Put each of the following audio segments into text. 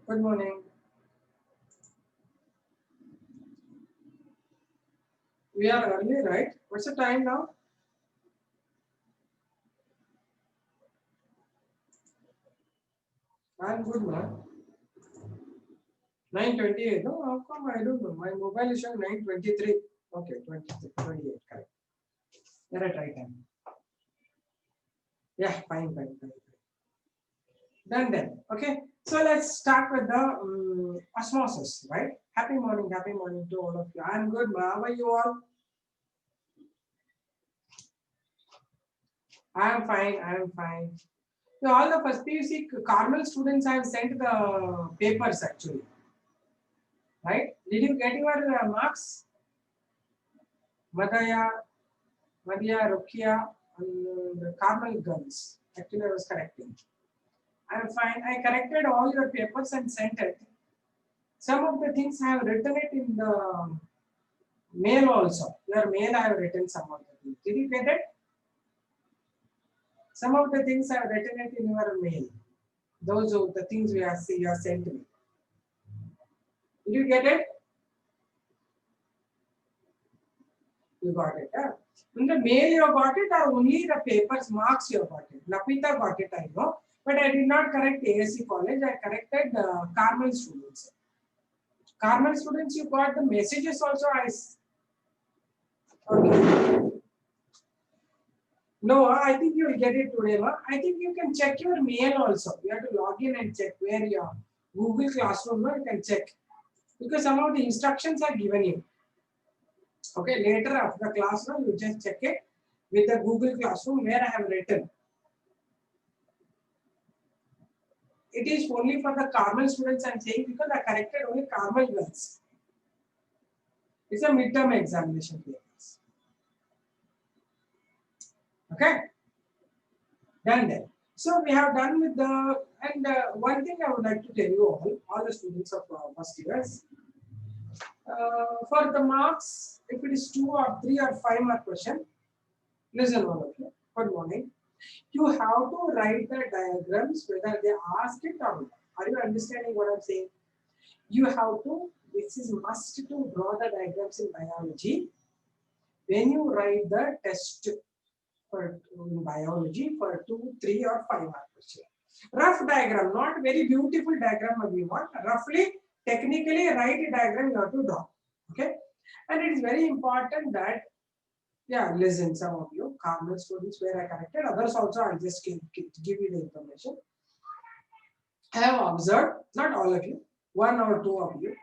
Good morning. We are early, right? What's the time now? I'm good, man. 9:28. No, how come? I don't know. My mobile is showing 9:23. Okay, 28. Correct. You're at right time. Yeah, fine. Done then. Okay. So let's start with the osmosis, right? Happy morning to all of you. I'm good, ma. How are you all? I'm fine. So all the first PUC Carmel students have sent the papers actually, right? Did you get your marks? Madaya, Madia, Rukia, and the Carmel girls. Actually, I was correcting. I'm fine. I corrected all your papers and sent it. Some of the things I have written it in the mail also. Your mail I have written some of the things. Did you get it? Some of the things I have written it in your mail. Those are the things we are see you are sent me. Did you get it? You got it. Huh? In the mail you got it or only the papers marks you got it. Lapita got it, I know. But I did not correct ASC college. I corrected Carmel students. Carmel students, you got the messages also. Okay. No, I think you will get it today. Ma. I think you can check your mail also. You have to log in and check where your Google Classroom. No, you can check because some of the instructions are given you. Okay, later after the class, no, you just check it with the Google Classroom where I have written. It is only for the Carmel students I'm saying because I corrected only Carmel girls. It's a midterm examination papers. Okay, done then. So we have done with the, and one thing I would like to tell you all the students of first years, for the marks, if it is 2 or 3 or 5 mark question, listen all of you, good morning. You have to write the diagrams whether they ask it or not. Are you understanding what I'm saying? You have to, this is must to draw the diagrams in biology when you write the test for biology for 2, 3 or 5 mark question. Rough diagram, not very beautiful diagram we want. Roughly, technically, write a diagram you have to draw. Okay, and it is very important that, yeah, listen, some of you, Carmel students where I corrected, others also I'll just give you the information. I have observed, not all of you, 1 or 2 of you.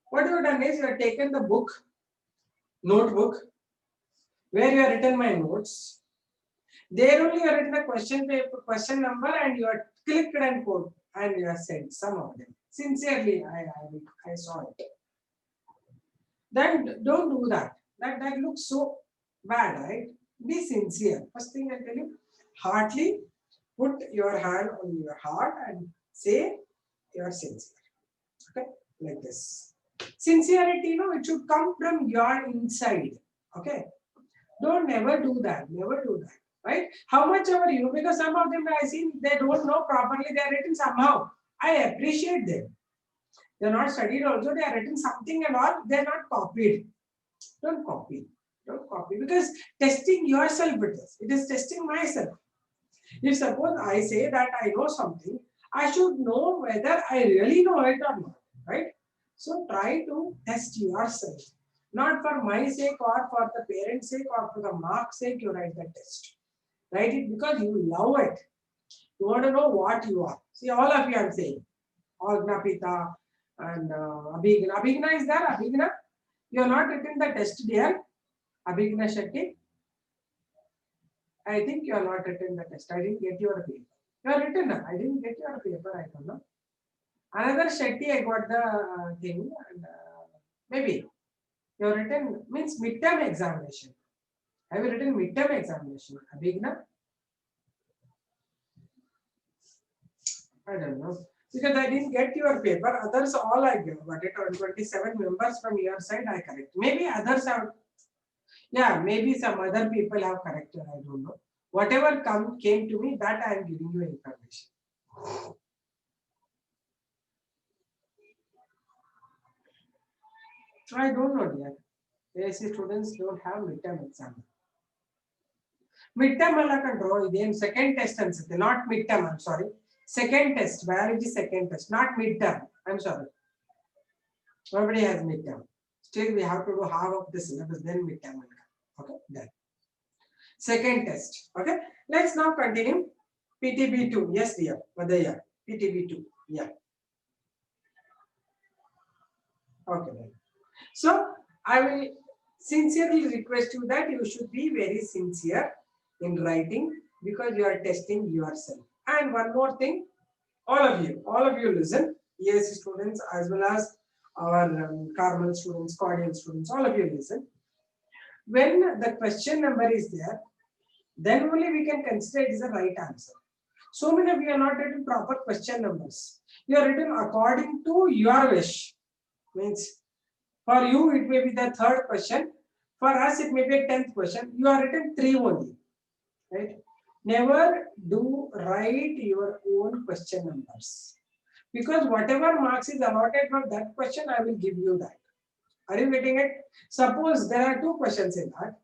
What you have done is you have taken the book, notebook, where you have written my notes. There only you have written the question paper, question number, and you have clicked and put, and you have sent some of them. Sincerely, I saw it. Then don't do that. That looks so bad, right? Be sincere. First thing I tell you, heartily put your hand on your heart and say you are sincere. Okay, like this. Sincerity, it should come from your inside. Okay, don't never do that. Never do that. Right? How much ever you, because some of them I see they don't know properly. They are written somehow. I appreciate them. They are not studied also. They are written something and all. They are not copied. Don't copy. Don't copy because testing yourself it is. It is testing myself. If suppose I say that I know something, I should know whether I really know it or not, right? So try to test yourself, not for my sake or for the parents' sake or for the mark's sake. You write the test. Write it because you love it. You want to know what you are. See, all of you I'm saying, all Gnapita and Abhigna. Abhigna is there. Abhigna, you have not written the test, dear. Abhigna Shetty. I think you are not written the test. I didn't get your paper. You are written. I didn't get your paper. I don't know. Another Shetty, I got the thing. And, maybe you are written means midterm examination. Have you written midterm examination? Abhigna? I don't know. Because I didn't get your paper. Others all I got it on 27 members from your side. I correct. Maybe others have. Yeah, maybe some other people have corrected. I don't know. Whatever came to me, that I am giving you information. I don't know, dear. ASC students don't have midterm exam. Midterm alla can draw again second test answer, not midterm. I'm sorry. Second test, biology second test, not midterm. I'm sorry. Nobody has midterm. Still, we have to do half of the syllabus, then midterm. Okay, done. Second test. Okay, let's now continue. PTB2. Yes, dear. Madhya. PTB2. Yeah. Okay, then. So, I will sincerely request you that you should be very sincere in writing because you are testing yourself. And one more thing, all of you listen, ESC students as well as our Carmel students, Cordial students, all of you listen. When the question number is there, then only we can consider it is the right answer. So many of you are not written proper question numbers. You are written according to your wish. Means for you it may be the third question. For us it may be a 10th question. You are written 3 only. Right? Never do write your own question numbers. Because whatever marks is allotted from that question, I will give you that. Are you getting it? Suppose there are 2 questions in that,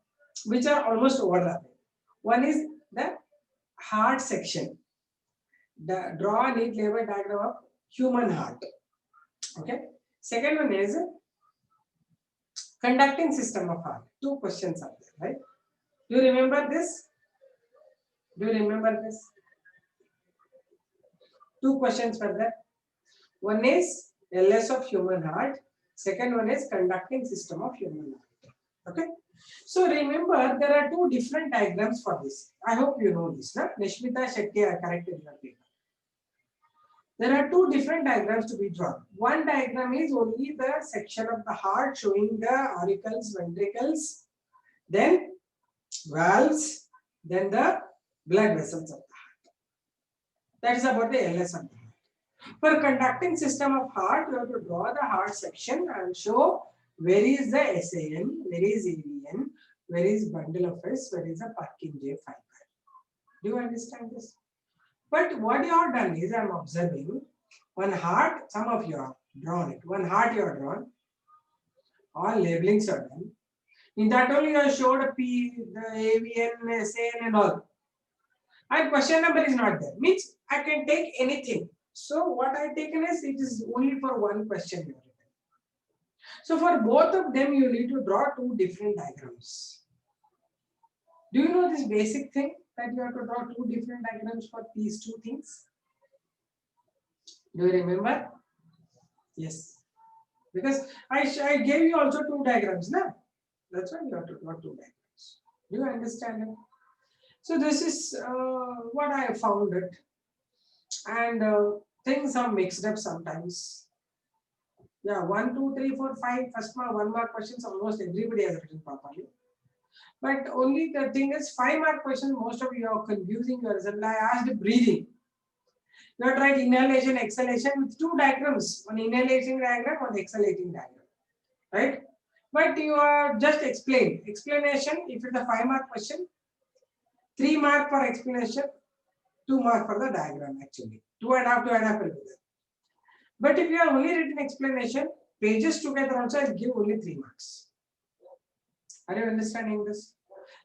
which are almost overlapping. One is the heart section. Draw a neat label diagram of human heart. Okay. Second one is conducting system of heart. 2 questions are there, right? Do you remember this? Do you remember this? 2 questions were there. One is LS of human heart. Second one is conducting system of human heart. Okay. So remember, there are 2 different diagrams for this. I hope you know this. No? Nishmita Shetty corrected your paper. There are 2 different diagrams to be drawn. One diagram is only the section of the heart showing the auricles, ventricles, then valves, then the blood vessels of the heart. That is about the LS of the heart. For conducting system of heart, you have to draw the heart section and show where is the SAN, where is AVN, where is bundle of S, where is the Purkinje fiber. Do you understand this? But what you have done is, I am observing one heart, some of you have drawn it. One heart you have drawn, all labelings are done. In that only you have showed a P, the AVN, SAN and all. And question number is not there. Means I can take anything. So what I taken is it is only for one question. So for both of them, you need to draw 2 different diagrams. Do you know this basic thing that you have to draw 2 different diagrams for these 2 things? Do you remember? Yes. Because I gave you also 2 diagrams now. That's why you have to draw 2 diagrams. Do you understand it? So this is what I have found it. And things are mixed up sometimes. Yeah, 1, 2, 3, 4, 5, first mark, 1 mark questions, almost everybody has written properly. But only the thing is 5 mark questions, most of you are confusing yourself. I asked breathing. You have tried inhalation, exhalation with 2 diagrams, one inhalation diagram, one exhalation diagram, right? But you are just explain. Explanation, if it's a 5 mark question, 3 mark for explanation, 2 mark for the diagram actually. 2.5 will be there. But if you have only written explanation, pages together also I'll give only 3 marks. Are you understanding this?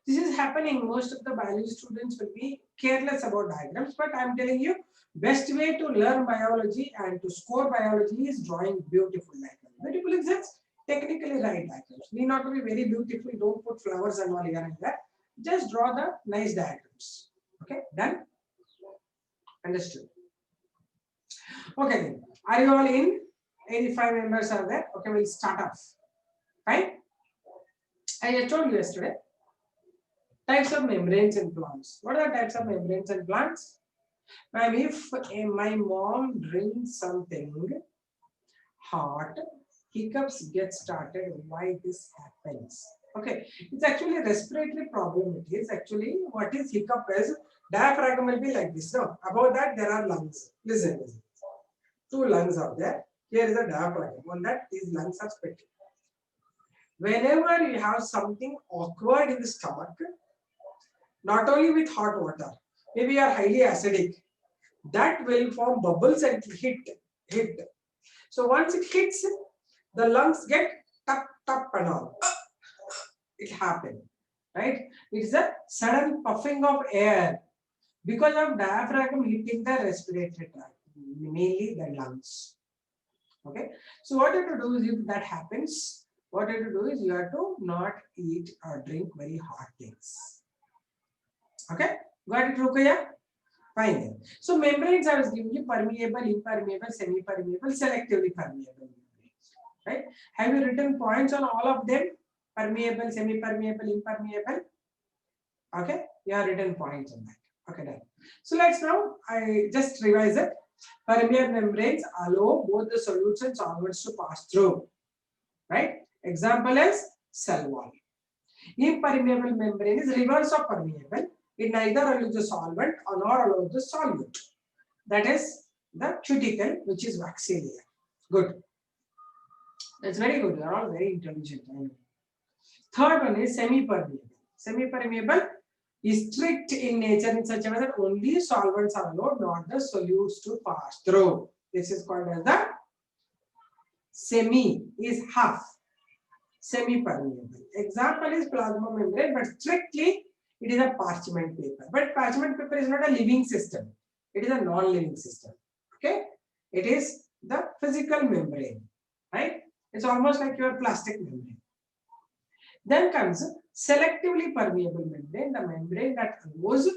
This is happening. Most of the biology students will be careless about diagrams, but I'm telling you, best way to learn biology and to score biology is drawing beautiful diagrams. Beautiful in sense, technically right diagrams. Need not to be very beautiful. Don't put flowers and all here and there. Just draw the nice diagrams. Okay, done? Understood. Okay, are you all in? 85 members are there. Okay, we'll start off. Fine. I told you yesterday. Types of membranes in plants. What are the types of membranes in plants? Ma'am, if my mom drinks something hot, hiccups get started. Why this happens? Okay, it's actually a respiratory problem. It is actually what is hiccup is diaphragm will be like this. No, above that there are lungs. Listen, listen. Two lungs are there. Here is a diaphragm. On that these lungs are split. Whenever you have something awkward in the stomach, not only with hot water, maybe you are highly acidic, that will form bubbles and hit. So once it hits, the lungs get tuck and all. It happens, right? It's a sudden puffing of air because of diaphragm hitting the respiratory tract, mainly the lungs. Okay, so what you have to do is if that happens, what you have to do is you have to not eat or drink very hot things. Okay, got it, Rukaya? Fine. So membranes I was giving you permeable, impermeable, semi-permeable, selectively permeable membranes. Right? Have you written points on all of them? Permeable, semi-permeable, impermeable. Okay, you have written points on that. Okay, done. So let's now I just revise it. Permeable membranes allow both the solutes and solvents to pass through. Right? Example is cell wall. Impermeable membrane is reverse of permeable. It neither allows the solvent nor allows the solute. That is the cuticle, which is waxy layer. Good. That's very good. You are all very intelligent. Third one is semi-permeable. Semi-permeable is strict in nature in such a way that only solvents are allowed, not the solutes to pass through. This is called as the semi is half. Semi-permeable. Example is plasma membrane, but strictly it is a parchment paper. But parchment paper is not a living system. It is a non-living system. Okay? It is the physical membrane. Right? It's almost like your plastic membrane. Then comes selectively permeable membrane, the membrane that allows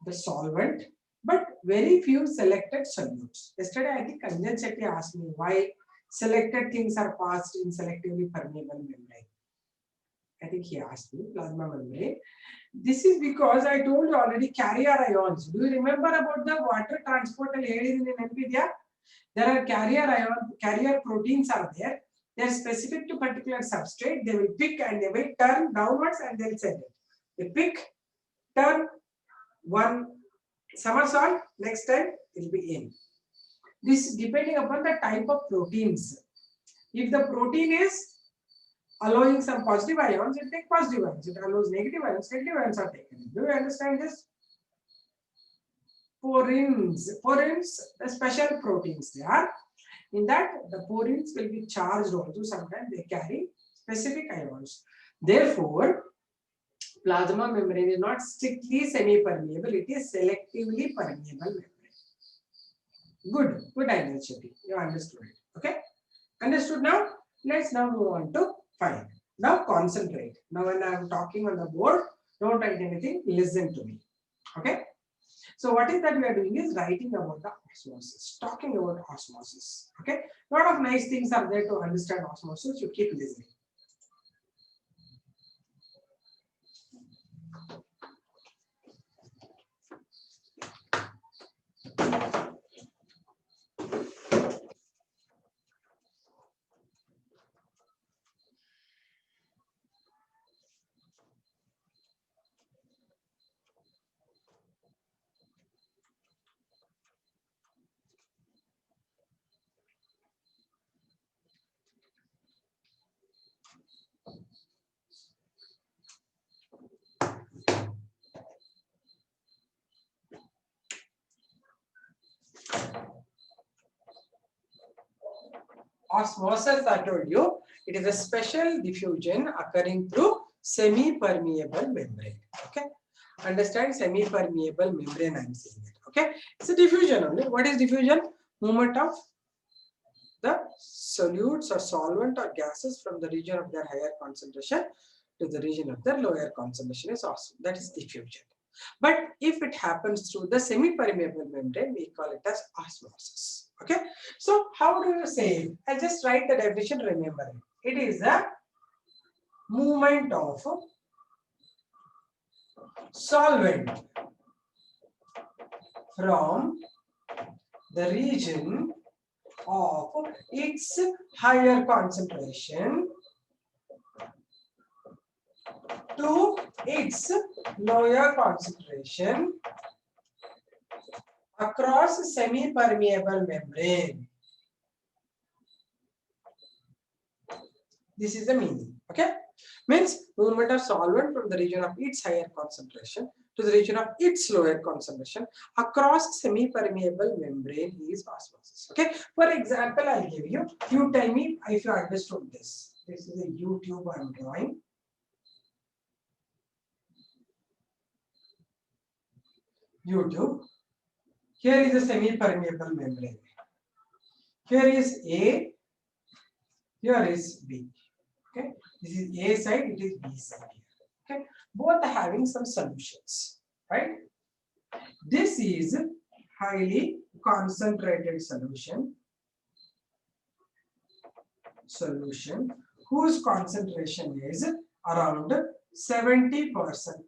the solvent, but very few selected solutes. Yesterday, I think Kanjan Shetty asked me why selected things are passed in selectively permeable membrane. I think he asked me, plasma membrane. This is because I told you already carrier ions. Do you remember about the water transport ladies in NPDR? There are carrier proteins are there. They are specific to particular substrate. They will pick and they will turn downwards and they'll send it. They pick, turn, one somersault, next time it will be in. This is depending upon the type of proteins. If the protein is allowing some positive ions, it takes positive ions. It allows negative ions are taken. Do you understand this? Porins, the special proteins they are. In that, the porins will be charged also. Sometimes they carry specific ions. Therefore, plasma membrane is not strictly semi-permeable. It is selectively permeable membrane. Good idea, Chetty. You understood it. Okay, understood now. Let's now move on to find. Now concentrate. Now when I am talking on the board, don't write anything. Listen to me. Okay. So what is that we are doing is writing about the osmosis, talking about osmosis. Okay, a lot of nice things are there to understand osmosis. You keep listening. Osmosis, I told you, it is a special diffusion occurring through semi-permeable membrane. Okay, understand semi-permeable membrane? I am saying it. Okay, it's a diffusion only. What is diffusion? Movement of the solutes or solvent or gases from the region of their higher concentration to the region of their lower concentration is also that is diffusion. But if it happens through the semi-permeable membrane, we call it as osmosis. Okay, so how do you say it? I just write the definition, remember it. It is the movement of solvent from the region of its higher concentration to its lower concentration across semi-permeable membrane. This is the meaning. Okay, means movement of solvent from the region of its higher concentration to the region of its lower concentration across semi-permeable membrane is osmosis. Okay, for example, I'll give you. You tell me if you understood this. This is a YouTube I'm drawing. YouTube. Here is a semi-permeable membrane. Here is A. Here is B. Okay, this is A side. It is B side. Okay, both are having some solutions, right? This is highly concentrated solution whose concentration is around 70%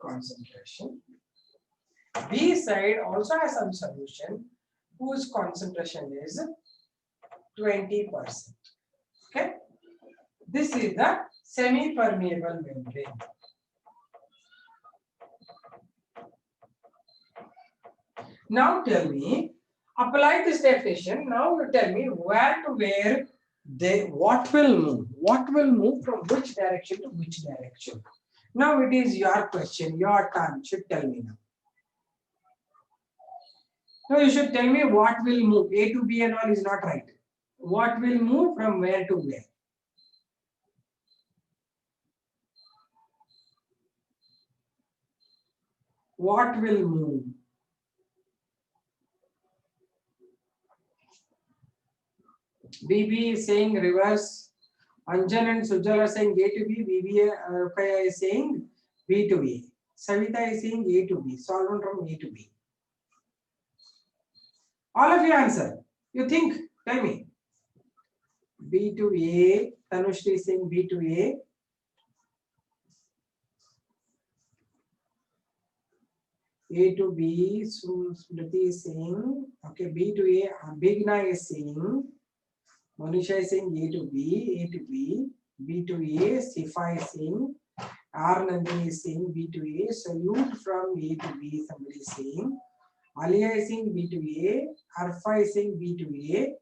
concentration. B side also has some solution whose concentration is 20%. Okay, this is the semi-permeable membrane. Now tell me, apply this definition. Now you tell me where to where what will move from which direction to which direction. Now it is your question, your turn. You should tell me now. Now you should tell me what will move. A to B and all is not right. What will move from where to where? What will move? BB is saying reverse. Anjan and Sujal are saying A to B. BB is saying B to A. Savita is saying A to B. Solvent from A to B. All of you answer. You think? Tell me. B to A. Tanushri is saying B to A. A to B. Smriti is saying okay. B to A. Bigna is saying. Manisha is saying A to B, B to A, Sifa is saying, R Nandini is saying B to A, salute from A to B, somebody is saying, Alia is saying B to A, Arfa is saying B to A,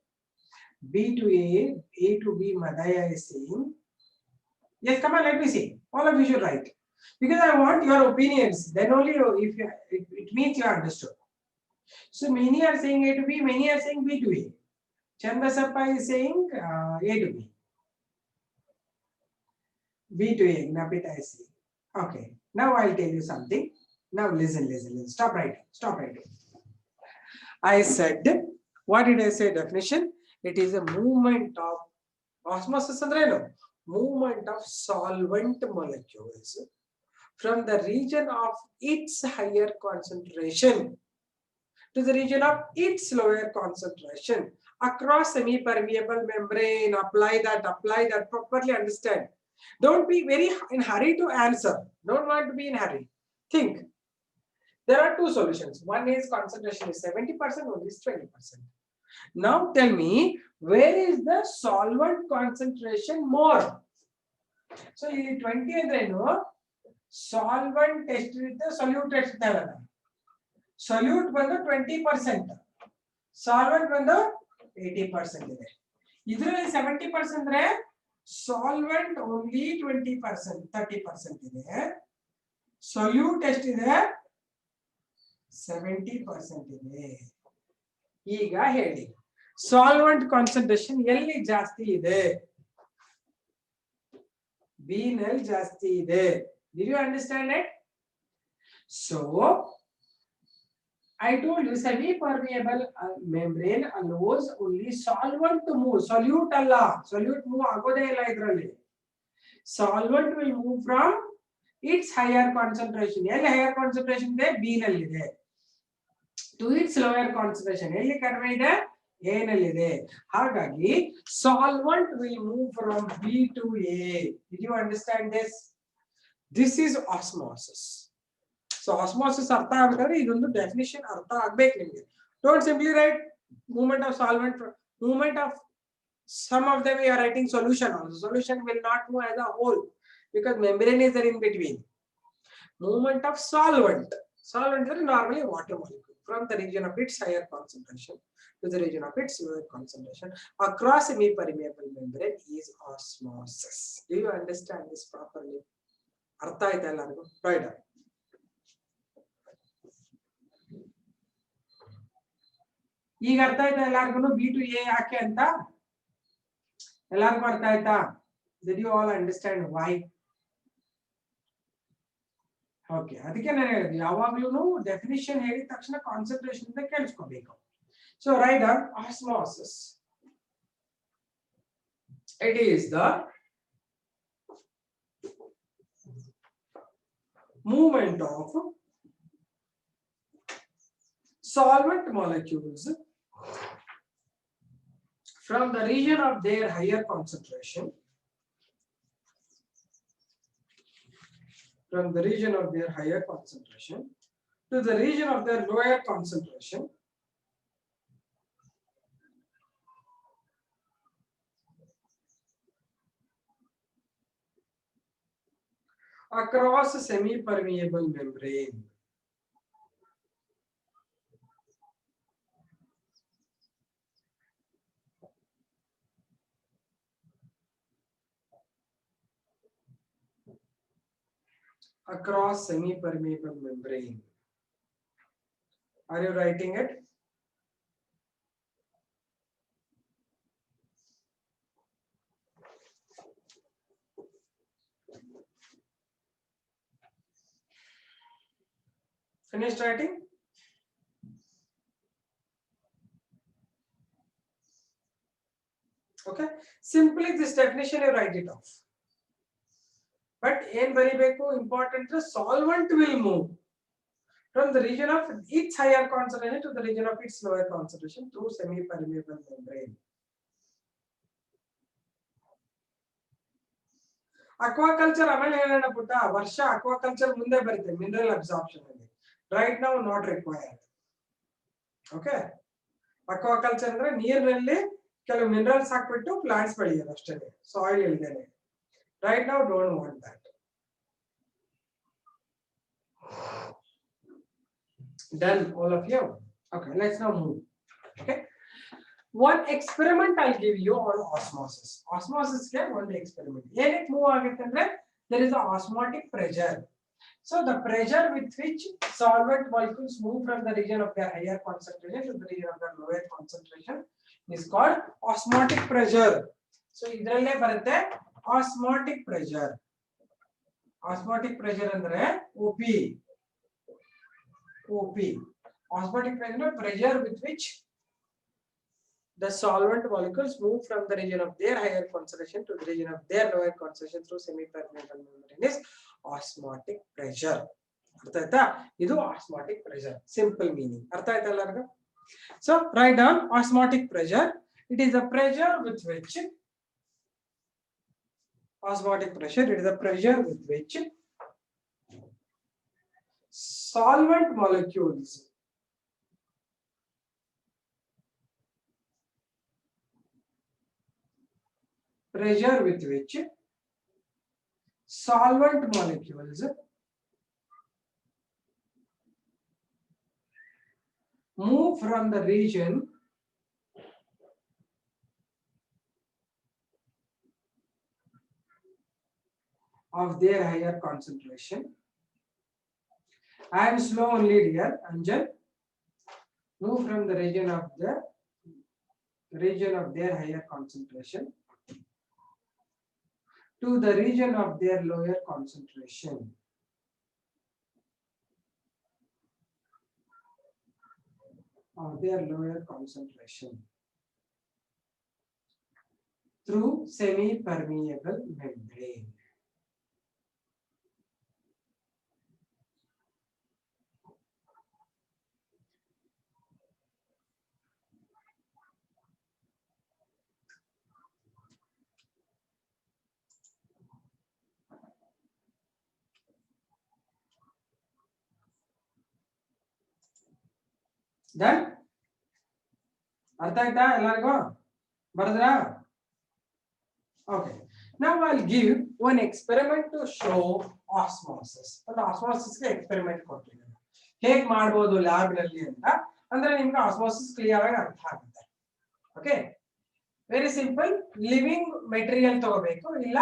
B to A to B, Madaya is saying. Yes, come on, let me see. All of you should write. Because I want your opinions. Then only it means you understood. So many are saying A to B, many are saying B to A. Chandasappa is saying A to B. B to A, Napita is saying. Okay, now I'll tell you something. Now listen. Stop writing. I said, what did I say definition? It is a movement of osmosis and movement of solvent molecules from the region of its higher concentration to the region of its lower concentration across semi-permeable membrane. Apply that properly, understand. Don't be very in hurry to answer. Don't want to be in hurry. Think. There are two solutions. One is concentration is 70%, one is 20%. Now tell me, where is the solvent concentration more? So, 20 andre no solvent test with the solute test solute ಬಂದು 20%, solvent ಬಂದು 80% ಇದೆ. ಇದರಲ್ಲಿ 70% ಅಂದ್ರೆ solvent only 20%, 30% ಇದೆ. solute ಎಷ್ಟಿದೆ 70% ಇದೆ. ಈಗ ಹೇಳಿ solvent concentration ಎಲ್ಲಿ ಜಾಸ್ತಿ ಇದೆ? B ನಲ್ಲಿ ಜಾಸ್ತಿ ಇದೆ. Did you understand it? So I told you semi-permeable membrane allows only solvent to move. Solute alla. Solute move agode illa idralli. Solvent will move from its higher concentration. Elli higher concentration ide B nalli ide. To its lower concentration. Elli kadme ide A nalli ide. Hagagi solvent will move from B to A. Did you understand this? This is osmosis. So osmosis ಅರ್ಥ ಆಗ್ಬೇಕಾದ್ರೆ ಇದೊಂದು definition ಅರ್ಥ ಆಗ್ಬೇಕು ನಿಮಗೆ. Don't simply right movement of solvent, movement of some of them we are writing solution also. Solution will not move as a whole because membrane is there in between. Movement of solvent. Solvent is normally water molecule from the region of its higher concentration to the region of its lower concentration across semi-permeable membrane is osmosis. Do you understand this properly? ಅರ್ಥ ಆಯ್ತಾ ಎಲ್ಲರಿಗೂ? Right. ಈಗ ಅರ್ಥ ಆಯ್ತಾ ಎಲ್ಲಾರ್ಗು B to A ಯಾಕೆ ಅಂತ? ಎಲ್ಲಾರ್ಗು ಅರ್ಥ ಆಯ್ತಾ? Did you all understand why? Okay, ಅದಕ್ಕೆ ನಾನು ಹೇಳಿದೆ ಯಾವಾಗ್ಲೂ ಡೆಫಿನಿಷನ್ ಹೇಳಿದ ತಕ್ಷಣ ಕಾನ್ಸಂಟ್ರೇಷನ್ ಅಂತ ಕೇಳಿಸ್ಕೋಬೇಕು. So write down osmosis. It is the movement of solvent molecules from the region of their higher concentration to the region of their lower concentration across semi-permeable membrane. Across semi-permeable membrane. Are you writing it? Finished writing? Okay. Simply this definition you write it off. But ಏನ್ ಬರಿಬೇಕು important, solvent will move from the region of its higher concentration to the region of its lower concentration through semi-permeable membrane. Aquaculture ಆಮೇಲೆ ಹೇಳೋಣ ಪುಟ್ಟ, ವರ್ಷ aquaculture ಮುಂದೆ ಬರುತ್ತೆ mineral absorption ಅಲ್ಲಿ. Right ನಾವು ನಾಟ್ ರಿಕ್ವೈರ್ಡ್. ಓಕೆ, ಅಕ್ವಾಕಲ್ಚರ್ ಅಂದ್ರೆ ನೀರಿನಲ್ಲಿ ಕೆಲವು ಮಿನರಲ್ಸ್ ಹಾಕ್ಬಿಟ್ಟು ಪ್ಲಾಂಟ್ಸ್ ಬೆಳೆಯೋದು ಅಷ್ಟೇ, ಸಾಯಿಲ್ ಇಲ್ದೇನೆ. Right now don't want that. Done all of you? Okay, let's now move. Okay, one experiment I'll give you on osmosis. Osmosis ke one experiment enik move agutte andre there is a osmotic pressure. So the pressure with which solvent molecules move from the region of their higher concentration to the region of their lower concentration is called osmotic pressure. So idralle barutte osmotic pressure. Osmotic pressure andre OP. Osmotic pressure with which the solvent molecules move from the region of their higher concentration to the region of their lower concentration through semi-permeable membrane is osmotic pressure. ಅರ್ಥ ಆಯ್ತಾ? ಇದು osmotic pressure. Simple meaning. ಅರ್ಥ ಆಯ್ತಾ ಎಲ್ಲರಿಗೂ? So write down osmotic pressure. It is the pressure with which osmotic pressure. It is the pressure with which solvent molecules move from the region of their higher concentration. I am slow only dear Anjan. Move from the region of their higher concentration to the region of their lower concentration. Through semi-permeable membrane. Done? ಅರ್ಥ ಆಯ್ತಾ ಎಲ್ಲರಿಗೂ? ಬರದ್ರಾ? Okay. Now I'll give one experiment to show osmosis. ಒಂದು osmosis ಗೆ experiment ಕೊಟ್ಟಿದ್ದೀನಿ. ಹೇಗೆ ಮಾಡಬಹುದು lab ನಲ್ಲಿ ಅಂತ ಅಂದ್ರೆ ನಿಮಗೆ osmosis ಕ್ಲಿಯರ್ ಆಗಿ ಅರ್ಥ ಆಗುತ್ತೆ. Okay, very simple. Living material ತಗೋಬೇಕು ಇಲ್ಲ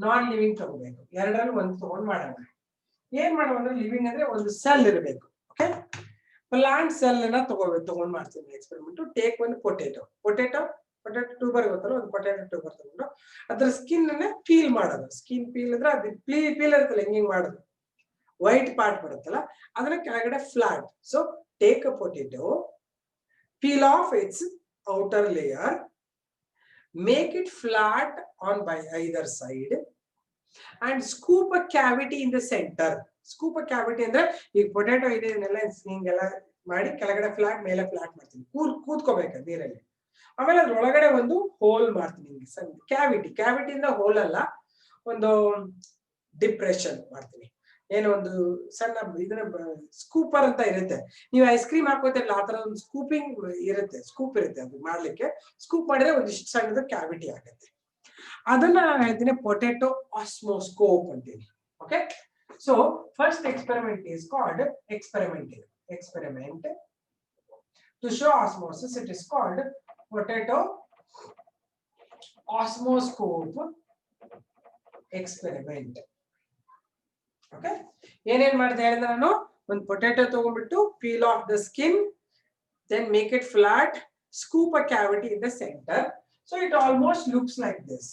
ನಾನ್ ಲಿವಿಂಗ್ ತಗೋಬೇಕು, ಎರಡರಲ್ಲಿ ಒಂದು ತಗೊಂಡು ಮಾಡೋಣ. ಏನ್ ಮಾಡೋಣ ಅಂದ್ರೆ ಲಿವಿಂಗ್ ಅಂದ್ರೆ ಒಂದು ಸೆಲ್ ಇರಬೇಕು. ಓಕೆ, ಪ್ಲಾಂಟ್ ಸೆಲ್ ನ ತಗೊಂಡು ಮಾಡ್ತೀನಿ ಎಕ್ಸ್ಪೆರಿಮೆಂಟ್. ಟೇಕ್ ಒಂದು ಪೊಟೆಟೊ ಟ್ಯೂಬರ್ ಗೊತ್ತಲ್ಲ, ಒಂದು ಪೊಟೆಟೊ ಟ್ಯೂಬರ್ ತಗೊಂಡು ಅದ್ರ ಸ್ಕಿನ್ ಅನ್ನ ಪೀಲ್ ಮಾಡೋದು. ಸ್ಕಿನ್ ಪೀಲ್ ಅಂದ್ರೆ ಅದು ಪೀಲ್ ಇರುತ್ತಲ್ಲ, ಹಿಂಗ್ ಮಾಡೋದು. ವೈಟ್ ಪಾರ್ಟ್ ಬರುತ್ತಲ್ಲ ಅದನ್ನ ಕೆಳಗಡೆ flat. So take a potato, peel of it's outer layer, make it flat on by either side and scoop a cavity in the center. Scoop a cavity ಅಂದ್ರೆ ಈ ಪೊಟೆಟೊ ಇದೆ ಇದನ್ನೆಲ್ಲ ಹಿಂಗೆಲ್ಲ ಮಾಡಿ ಕೆಳಗಡೆ ಫ್ಲಾಟ್ ಮೇಲೆ ಫ್ಲಾಟ್ ಮಾಡ್ತೀನಿ, ಕೂತ್ಕೋಬೇಕು ನೀರಲ್ಲಿ. ಆಮೇಲೆ ಅದ್ರೊಳಗಡೆ ಒಂದು ಹೋಲ್ ಮಾಡ್ತೀನಿ, ಹಿಂಗೆ ಸಣ್ಣ ಕ್ಯಾವಿಟಿಯಿಂದ ಹೋಲ್ ಅಲ್ಲ, ಒಂದು ಡಿಪ್ರೆಷನ್ ಮಾಡ್ತೀನಿ. ಏನೋ ಒಂದು ಸಣ್ಣ ಇದನ್ನ ಸ್ಕೂಪರ್ ಅಂತ ಇರುತ್ತೆ, ನೀವು ಐಸ್ ಕ್ರೀಮ್ ಹಾಕೋತಿರಲ್ಲ ಆ ತರ ಒಂದು ಸ್ಕೂಪಿಂಗ್ ಇರುತ್ತೆ, ಸ್ಕೂಪ್ ಇರುತ್ತೆ. ಅದು ಮಾಡ್ಲಿಕ್ಕೆ ಸ್ಕೂಪ್ ಮಾಡಿದ್ರೆ ಒಂದಿಷ್ಟು ಸಣ್ಣದ ಕ್ಯಾವಿಟಿ ಆಗುತ್ತೆ. ಅದನ್ನ ನಾನು ಹೇಳ್ತೀನಿ ಪೊಟೆಟೊ ಆಸ್ಮೋಸ್ಕೋಪ್ ಅಂತೀನಿ. Okay, so first experiment is called experiment to show osmosis. It is called potato osmoscope experiment. Okay, ಏನೇನ್ ಮಾಡಿದೆ ಹೇಳಿದ್ರೆ ನಾನು ಒಂದು ಪೊಟೆಟೊ ತಗೊಂಡ್ಬಿಟ್ಟು peel off the skin, then make it flat, scoop a cavity in the centre. So it almost looks like this.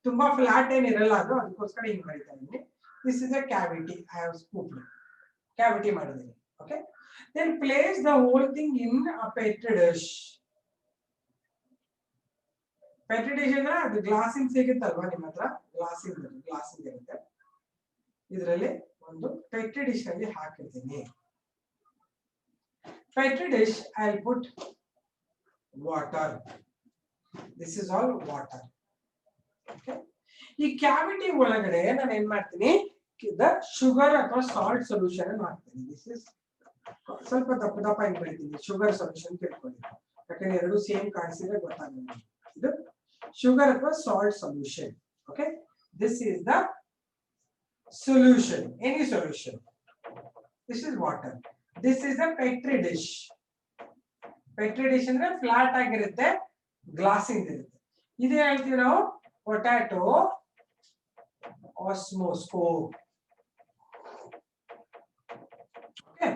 ತುಂಬಾ flat ಏನಿರಲ್ಲ ಅದು, ಅದಕ್ಕೋಸ್ಕರ ಹಿಂಗ್ ಮಾಡಿತಾ ಇದ್ದೀನಿ. This is a cavity. I have scooped cavity ಮಾಡಿದ್ದೀನಿ. Okay, then place the whole thing in a petri dish. Petri dish ಅಂದ್ರೆ ಅದು ಗ್ಲಾಸಿಂಗ್ ಸಿಗುತ್ತಲ್ವಾ ನಿಮ್ಮ ಹತ್ರ, ಗ್ಲಾಸಿಂಗ್ ಇರುತ್ತೆ. ಇದರಲ್ಲಿ ಒಂದು ಪೆಟ್ರಿ ಡಿಶ್ ಅಲ್ಲಿ ಹಾಕಿರ್ತೀನಿ. Petri dish I will put water. This is all water. Okay, ಈ ಕ್ಯಾವಿಟಿ ಒಳಗಡೆ ನಾನು ಏನ್ ಮಾಡ್ತೀನಿ, ಶುಗರ್ ಅಥವಾ ಸಾಲ್ಟ್ ಸೊಲ್ಯೂಷನ್ ಮಾಡ್ತೀನಿ. ದಿಸ್ ಇಸ್ ಸ್ವಲ್ಪ ದಪ್ಪ ಹಿಂಗ್ ಬೆಳಿತೀನಿ. ಶುಗರ್ ಸೊಲ್ಯೂಷನ್ ತಿಳ್ಕೊಳ್ಳಿ, ಯಾಕಂದ್ರೆ ಎರಡು ಸೇಮ್ ಕಾಣಿಸಿದ್ರೆ ಗೊತ್ತಾಗಲ್ಲ. ಇದು ಶುಗರ್ ಅಥವಾ salt solution. Okay, this is the solution, any solution. This is water. This is a petri dish. Petri dish ಅಂದ್ರೆ ಫ್ಲಾಟ್ ಆಗಿರುತ್ತೆ, ಗ್ಲಾಸಿಂಗ್ ಇರುತ್ತೆ. ಇದು ಹೇಳ್ತೀವಿ ನಾವು ಪೊಟ್ಯಾಟೊ ಆಸ್ಮೋಸ್ಕೋಪ್. ಓಕೆ,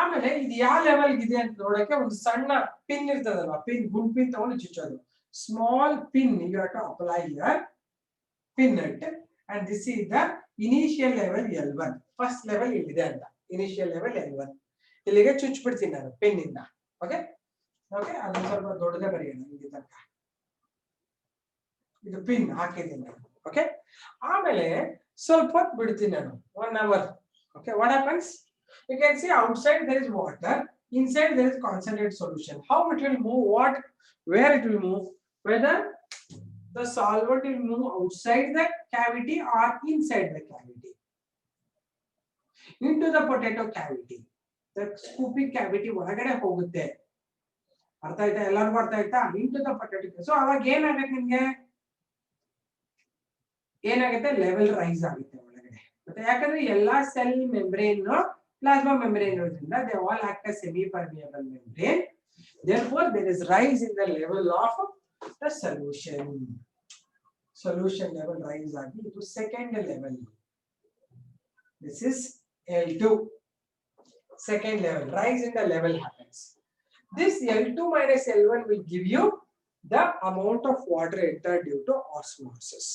ಆಮೇಲೆ ಇದು ಯಾವ ಲೆವೆಲ್ ಇದೆ ಅಂತ ನೋಡಕ್ಕೆ ಒಂದು ಸಣ್ಣ ಪಿನ್ ಇರ್ತದಲ್ವಾ, ಗುಂಡ್ ಪಿನ್ ತಗೊಂಡು ಚುಚ್ಚೋದು. Small pin you have to apply here, pin it, and this is the initial level L1. First level ಇಲ್ಲಿದೆ ಅಂತ, ಇನಿಷಿಯಲ್ ಲೆವೆಲ್ L1. ಇಲ್ಲಿಗೆ ಚುಚ್ಚಿಬಿಡ್ತೀನಿ ನಾನು ಪೆನ್ ಇಂದ. ಓಕೆ, ಅದು ಸ್ವಲ್ಪ ದೊಡ್ಡದೇ ಬರೆಯೋಣ ಇಲ್ಲಿ ತನಕ. ಇದು ಪಿನ್ ಹಾಕಿದ್ದೀನಿ ನಾನು. ಓಕೆ, ಆಮೇಲೆ ಸ್ವಲ್ಪ ಹೊತ್ತು ಬಿಡ್ತೀನಿ ನಾನು, 1 hour. Okay, what happens? You can see outside there is water, inside there is concentrated solution. How it will move? Where it will move? Whether the solvent will move outside the cavity or inside the cavity. Into the potato cavity. The scooping cavity ಒಳಗಡೆ ಹೋಗುತ್ತೆ. ಅರ್ಥ ಆಯ್ತಾ ಎಲ್ಲರಿಗೂ? ಅರ್ಥ ಆಯ್ತಾ? Into the potato. So ಅವಾಗ ಏನಾಗುತ್ತೆ ನಿಮಗೆ? ಏನಾಗುತ್ತೆ? ಲೆವೆಲ್ ರೈಸ್ ಆಗುತ್ತೆ ಒಳಗಡೆ. ಮತ್ತೆ ಯಾಕಂದ್ರೆ ಎಲ್ಲಾ ಸೆಲ್ ಮೆಂಬ್ರೇನ್ ಪ್ಲಾಸ್ಮಾ ಮೆಂಬ್ರೇನ್ ಇರೋದ್ರಿಂದ they all act as semi permeable membrane. Therefore there is rise in the level of the solution level rise agi to second level. This is L2. Second level rise in the level happens. This L2 minus L1 will give you the amount of water entered due to osmosis.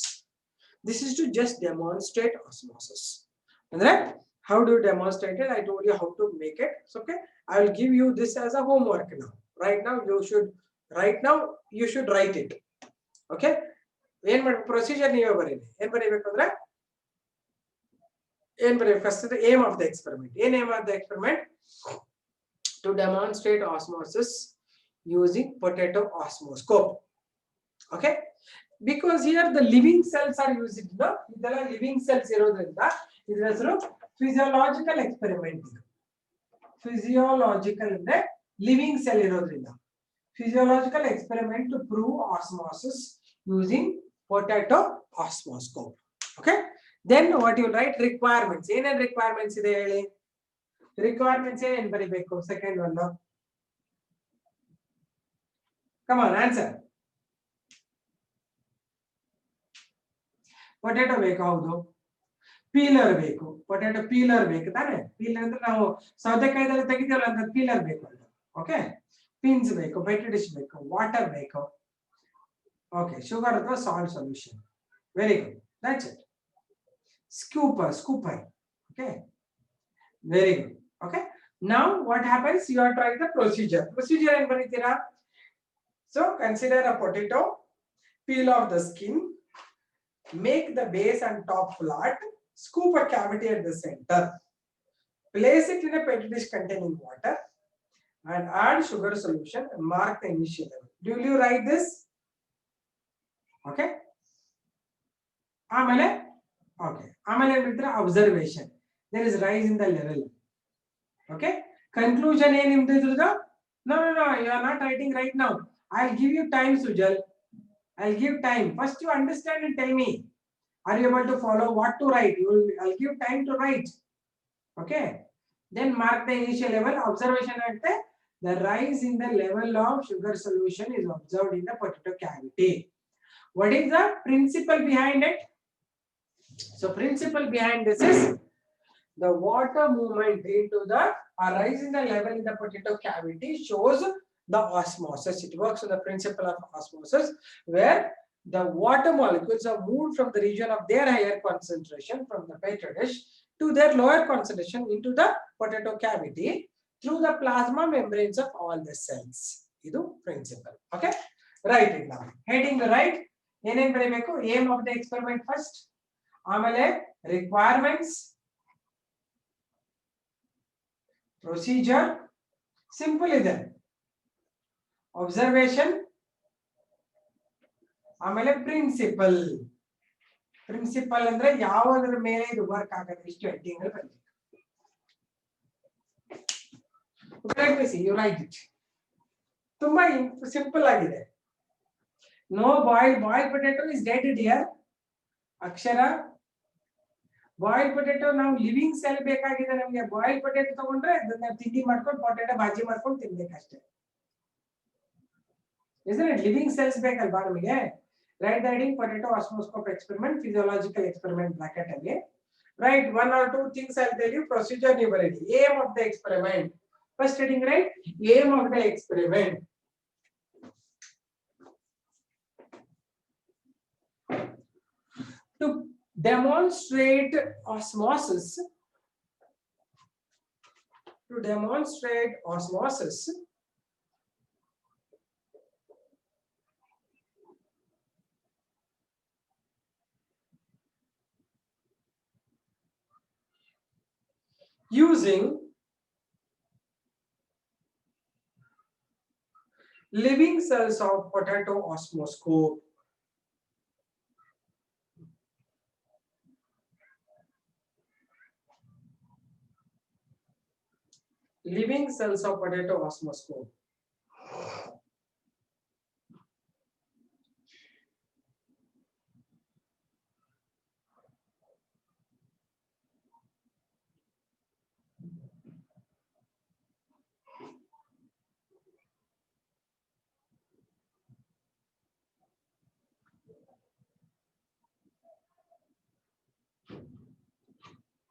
This is to just demonstrate osmosis. Andre how do you demonstrate it? I told you how to make it. So, okay, I will give you this as a homework now. Right now you should write it. Okay, ಏನ್ ಮಾಡಿ procedure ನೀವೇ ಬರೀರಿ. ಏನ್ ಬರೀಬೇಕಂದ್ರೆ ಏನ್ ಬರೀ first aim of the experiment. ಏನ್ aim of the experiment? To demonstrate osmosis using potato osmoscope. Okay, because here the living cells are used. ಇದೆಲ್ಲ ಲಿವಿಂಗ್ ಸೆಲ್ಸ್ ಇರೋದ್ರಿಂದ ಇದ್ರ ಹೆಸರು ಫಿಸಿಯೋಲಾಜಿಕಲ್ ಎಕ್ಸ್ಪೆರಿಮೆಂಟ್. ಫಿಸಿಯೋಲಾಜಿಕಲ್ ಅಂದ್ರೆ ಲಿವಿಂಗ್ ಸೆಲ್ ಇರೋದ್ರಿಂದ physiological experiment to prove osmosis using potato osmoscope. Okay, then what you write requirements. ಏನೇನು requirements ಇದೆ ಹೇಳಿ. Requirements ಏನ್ ಬರಿಬೇಕು? Second one, come on answer. Potato ಬೇಕು, ಹೌದು. ಪೀಲರ್ ಬೇಕು, ಪೊಟ್ಯಾಟೊ ಪೀಲರ್ ಬೇಕು ತಾನೆ. ಪೀಲರ್ ಅಂದ್ರೆ ನಾವು ಸೌತೆಕಾಯಿದಲ್ಲಿ ತೆಗಿತೀವಲ್ಲ ಅಂತ ಪೀಲರ್ ಬೇಕು ಅಂತ. ಓಕೆ, ಪಿನ್ಸ್ ಬೇಕು, ಬೆಟ್ರಿ ಡಿಶ್ ಬೇಕು, ವಾಟರ್ ಬೇಕು. ಓಕೆ, ಶುಗರ್ ಅಥವಾ salt solution. Very good, that's it. Scooper. Okay, very good. Okay, now what happens? You are trying the procedure ಏನು ಬರೀತೀರಾ? So consider a potato, peel off the skin, make the base and top flat, scoop a cavity at the center, place it in a petri dish containing water and add sugar solution and mark the initial level. Will you write this? Okay, ಆಮೇಲೆ observation, there is rise in the level. Okay, conclusion ಏನು ನಿಮ್ದು ಇದ್ರದ್ದು? No, you are not writing right now. I'll give you time, Sujal. I'll give time. First you understand and tell me. Are you able to follow what to write? I'll give time to write. Okay, then mark the initial level. Observation at the rise in the level of sugar solution is observed in the potato cavity. What is the principle behind it? So principle behind this is the water movement into the rise in the level in the potato cavity shows the osmosis. It works on the principle of osmosis, where the water molecules are moved from the region of their higher concentration from the petri dish to their lower concentration into the potato cavity through the plasma membranes of all the cells. Idu principle. Okay, write it down. Heading right. ಏನೇನ್ ಬರೀಬೇಕು? Aim of the experiment first, ಆಮೇಲೆ requirements, procedure, simple ಇದೆ, observation, ಆಮೇಲೆ principal. Principal ಅಂದ್ರೆ ಯಾವುದರ ಮೇಲೆ ಇದು work ಆಗುತ್ತೆ, ಇಷ್ಟು ಹೆಡ್ಡಿಂಗ್ ಅಲ್ಲಿ ಬರಬೇಕು. You write it. ತುಂಬಾ ಸಿಂಪಲ್ ಆಗಿದೆ. No boil potato is dead dear. ಅಕ್ಷರ ಬಾಯ್ಲ್ ಪೊಟ್ಯಾಟೊ ನಾವು ಲಿವಿಂಗ್ ಸೆಲ್ ಬೇಕಾಗಿದೆ ನಮಗೆ. ಬಾಯ್ಲ್ ಪೊಟ್ಯಾಟೊ ತಗೊಂಡ್ರೆ ಅದನ್ನ ತಿಂಡಿ ಮಾಡ್ಕೊಂಡು ಪೊಟ್ಯಾಟೊ ಬಾಜಿ ಮಾಡ್ಕೊಂಡು ತಿನ್ಬೇಕಷ್ಟೇ. ಲಿವಿಂಗ್ ಸೆಲ್ಸ್ ಬೇಕಲ್ವಾ ನಮಗೆ. Write the heading potato osmoscope experiment, physiological experiment bracket ಅಲ್ಲಿ. Write 1 or 2 things I'll tell you. Procedure ನೀವು ಬರೀರಿ. Aim of the experiment. First heading, right? Aim of the experiment. To demonstrate osmosis. Using living cells of potato osmoscope. Living cells of potato osmoscope.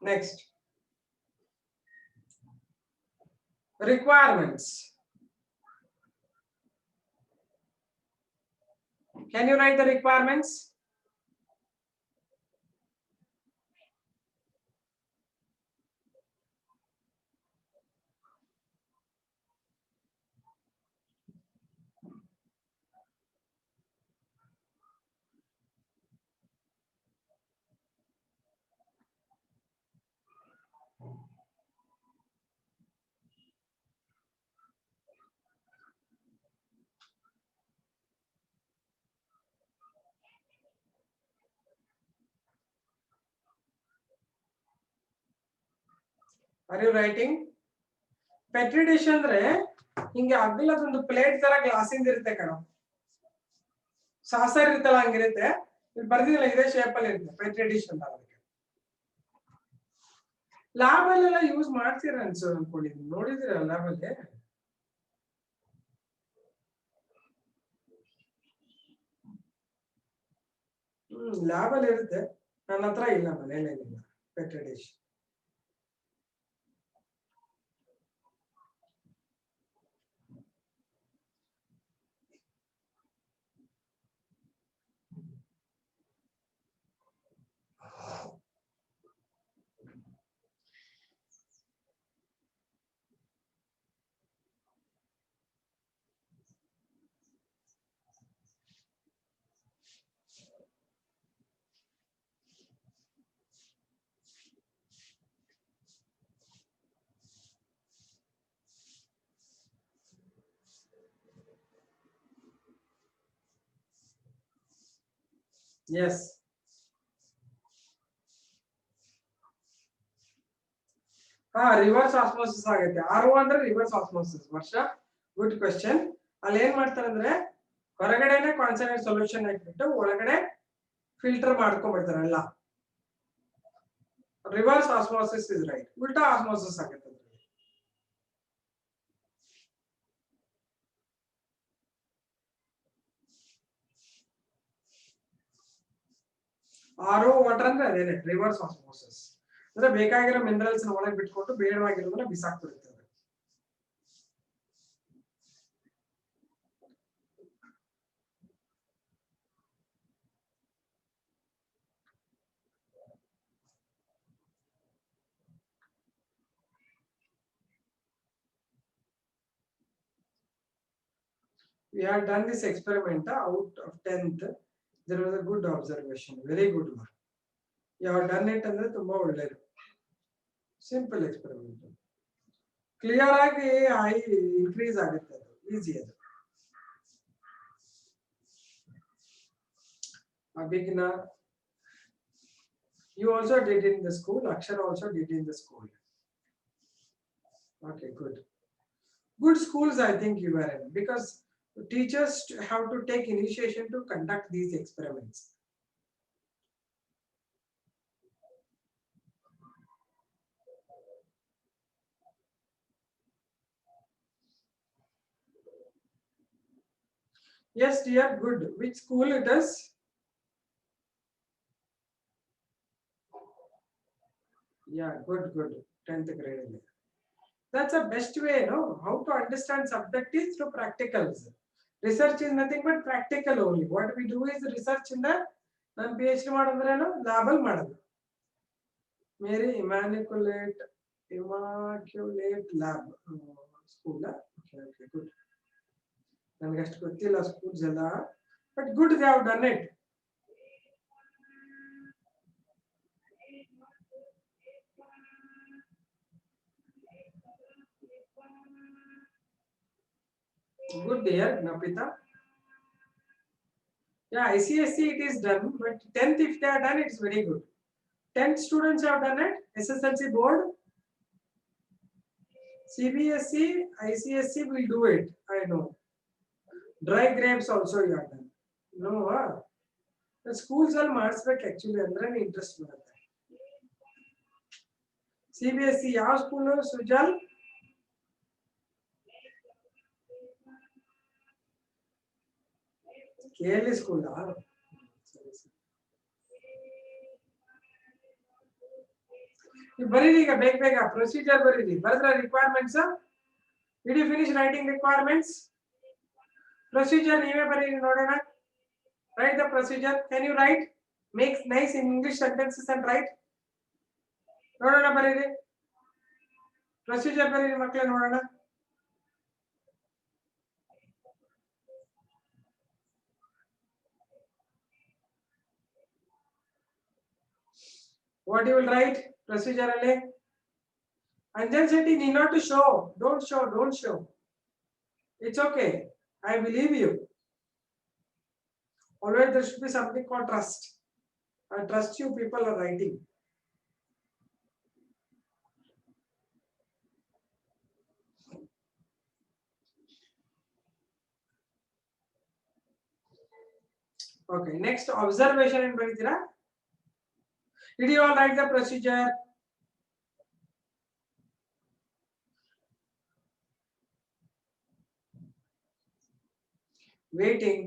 Next, requirements. Can you write the requirements? Are you writing? Petri dish ಅಂದ್ರೆ ಹಿಂಗೆ ಅಗಲದೊಂದು plate ತರ ಗ್ಲಾಸಿಂದ ಇರುತ್ತೆ ಕಣ, saucer ಇರುತ್ತಲ್ಲ ಹಂಗಿರುತ್ತೆ, ಇಲ್ಲಿ ಬರ್ದಿಲ್ಲ ಇದೇ shape ಅಲ್ಲಿ ಇರುತ್ತೆ ಪೆಟ್ರಿ ಡಿಶ್ ಅಂತ. ಅದಕ್ಕೆ ಲ್ಯಾಬ್ ಅಲ್ಲೆಲ್ಲ ಯೂಸ್ ಮಾಡ್ತೀರ ಅನ್ಕೊಂಡಿದ್ದೀನಿ, ನೋಡಿದಿರ ಲ್ಯಾಬ್ ಅಲ್ಲಿ? ಲ್ಯಾಬ್ ಅಲ್ಲಿ ಇರುತ್ತೆ, ನನ್ನ ಹತ್ರ ಇಲ್ಲ, ಮನೇಲೇನಿಲ್ಲ ಪೆಟ್ರಿ ಡಿಶ್. ಎಸ್, ಹಾ ರಿವರ್ಸ್ ಆಸ್ಮೋಸಿಸ್ ಆಗುತ್ತೆ. ಆರ್ ಅಂದ್ರೆ ರಿವರ್ಸ್ ಆಸ್ಮೋಸಿಸ್. ವರ್ಷ ಗುಡ್ ಕ್ವೆಶ್ಚನ್. ಅಲ್ಲಿ ಏನ್ ಮಾಡ್ತಾರೆ ಅಂದ್ರೆ ಹೊರಗಡೆನೆ ಕಾನ್ಸಂಟ್ರೇಟ್ ಸೊಲ್ಯೂಷನ್ ಹಾಕ್ಬಿಟ್ಟು ಒಳಗಡೆ ಫಿಲ್ಟರ್ ಮಾಡ್ಕೊಂಡ್ಬಿಡ್ತಾರೆ ಎಲ್ಲ. Reverse osmosis is right. ಉಲ್ಟಾ ಆಸ್ಮೋಸಿಸ್ ಆಗುತ್ತೆ. ಆರ್ ಓ ವಾಟರ್ ಅಂದ್ರೆ ಅದೇನೆ ರಿವರ್ಸ್ ಆಸ್ಮೋಸಿಸ್. ಅಂದ್ರೆ ಬೇಕಾಗಿರೋ ಮಿನರಲ್ಸ್ ಒಳಗೆ ಬಿಟ್ಕೊಟ್ಟು ಬೇಡವಾಗಿರೋದನ್ನ ಬಿಸಾಕ್ಬಿಡುತ್ತೆ. We have done this experiment out of 10th. There was a good observation. Very good one. You have done it ಅಂದ್ರೆ ತುಂಬಾ ಒಳ್ಳೆಯದು. Simple experiment. ಕ್ಲಿಯರ್ ಆಗಿ ಐ ಇನ್ಕ್ರೀಸ್ ಆಗುತ್ತೆ, ಅದು ಈಸಿ. ಅದು Abhigna, you also did in the school. Akshar also did in the school. Okay, good. Good schools I think you were in, because teachers have to take initiation to conduct these experiments. Yes dear, good. Which school it is? Yeah, good, good. 10th grade. That's the best way, no? How to understand subject is through practicals. Research is nothing but practical only. What we do is research in the ನಾನು P H D ಮಾಡೋದ್ರೇನು ಲ್ಯಾಬಲ್ ಮಾಡೋದು. Mary immaculate lab school. Okay okay good. ನನಗೆ ಅಷ್ಟು ಗೊತ್ತಿಲ್ಲ schools ಎಲ್ಲ, but good they have done it. Good dear Napita. Yeah, ICSE it is done, but 10th if they are done, it's very good. 10th students have done it. SSLC board, CBSE, ICSE will do it. I know. Dry grapes also you have done. No, the schools all ಮಾಡಿಸ್ಬೇಕು actually, ಅಂದ್ರೆ interest ಬರುತ್ತೆ. CBSE ಯಾವ school Sujal? KLE school. ಬರೀರಿ ಈಗ ಬೇಗ ಬೇಗ procedure ಬರೀರಿ. ಬರೆದ್ರ requirements? Did you finish writing requirements? Procedure ನೀವೇ ಬರೀರಿ ನೋಡೋಣ. Write the procedure. Can you write? Make nice English sentences and write. ನೋಡೋಣ ಬರೀರಿ. ಪ್ರೊಸೀಜರ್ ಬರೀರಿ ಮಕ್ಕಳೇ ನೋಡೋಣ. What you will write? Procedure alle. Anjan Shetty, need not to show. Don't show. Don't show. It's okay. I believe you. Always there should be something called trust. I trust you. People are writing. Okay, next observation and ಬರೀತೀರಾ? Did you all write the procedure? Waiting.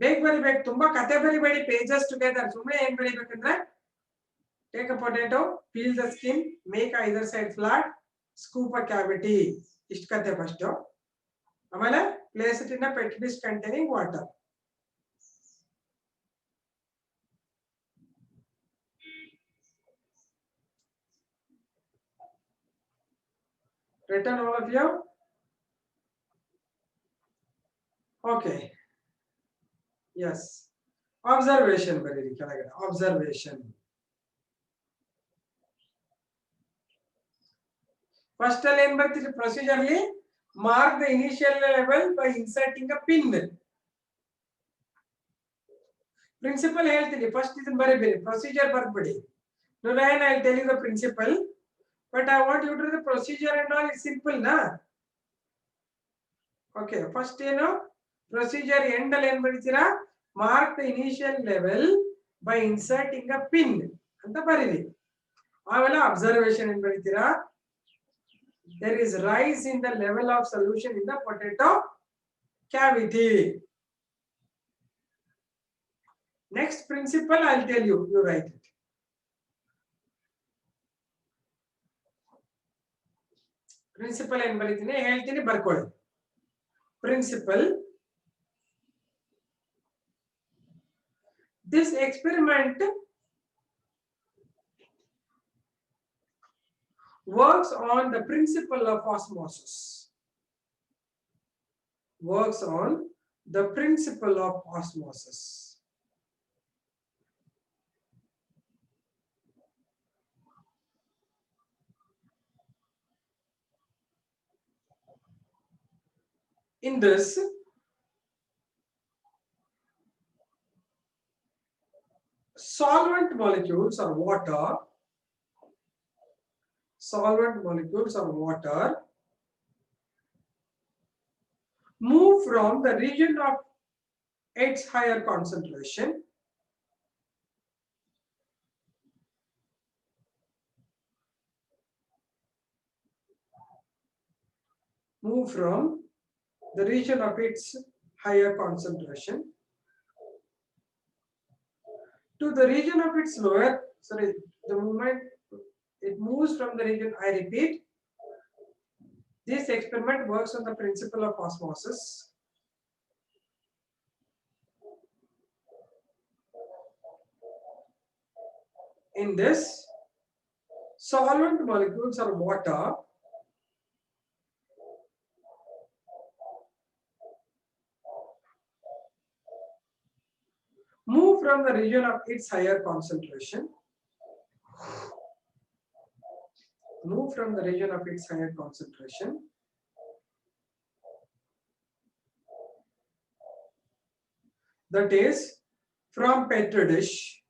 ಬೇಗ ಬರಿಬೇಕು, ತುಂಬಾ ಕತೆ ಬರಿಬೇಡಿ pages together. ಸುಮ್ಮನೆ ಏನ್ ಬರಿಬೇಕಂದ್ರೆ take a potato, peel the skin, make either side flat, scoop a cavity. ಇಷ್ಟು ಕತೆ first. ಆಮೇಲೆ place it in a petri dish containing water. Written all of you? Okay. Yes. Observation ಬರೀರಿ ಕೆಳಗಡೆ. Observation. First ಅಲ್ಲಿ ಏನ್ ಬರ್ತೀರಿ ಪ್ರೊಸೀಜರ್ಲಿ? Mark the initial level by inserting a pin. Principle ಹೇಳ್ತೀನಿ, first ಇದನ್ನ ಬರೀಬೇಡಿ, procedure ಬರ್ಬೇಡಿ. No, Ryan, I'll tell you the principle, but I want you to do the procedure and all. It's simple, na? Okay, first ಏನು procedure end ಅಲ್ಲಿ ಏನ್ ಬರೀತೀರಾ? Mark the initial level by inserting a pin ಅಂತ ಬರೀರಿ. ಆಮೇಲೆ observation ಏನ್ ಬರೀತೀರಾ? There is rise in the level of solution in the potato cavity. Next principle I'll tell you, you write it. Principle ಏನ್ ಬರೀತೀನಿ ಹೇಳ್ತೀನಿ, ಬರ್ಕೊಳ್ಳಿ. Principle: this experiment works on the principle of osmosis. Works on the principle of osmosis. In this, solvent molecules or water move from the region of its higher concentration to the region of its lower, the moment it moves from the region, I repeat, this experiment works on the principle of osmosis. In this, solvent molecules or water move from the region of its higher concentration that is from petri dish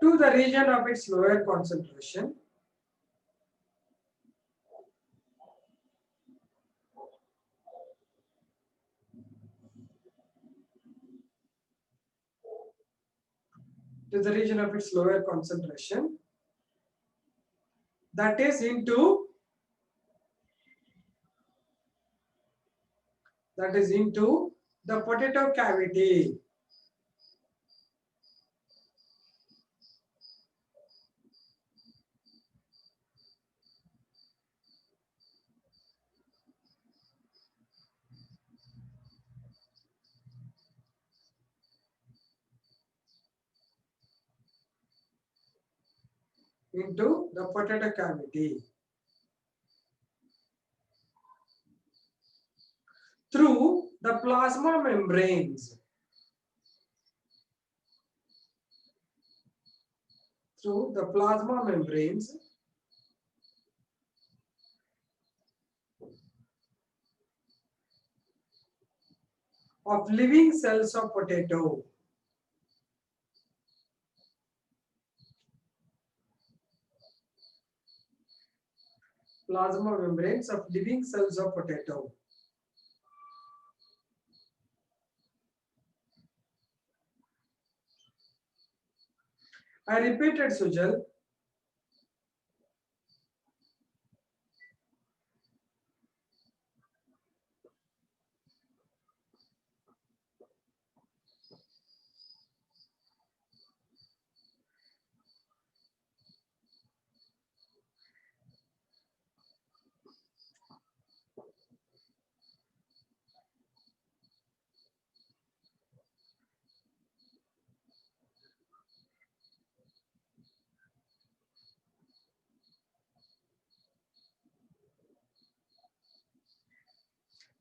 to the region of its lower concentration that is into the potato cavity. Through the plasma membranes. Of living cells of potato. plasma membranes of living cells of potato. I repeated, Sujal.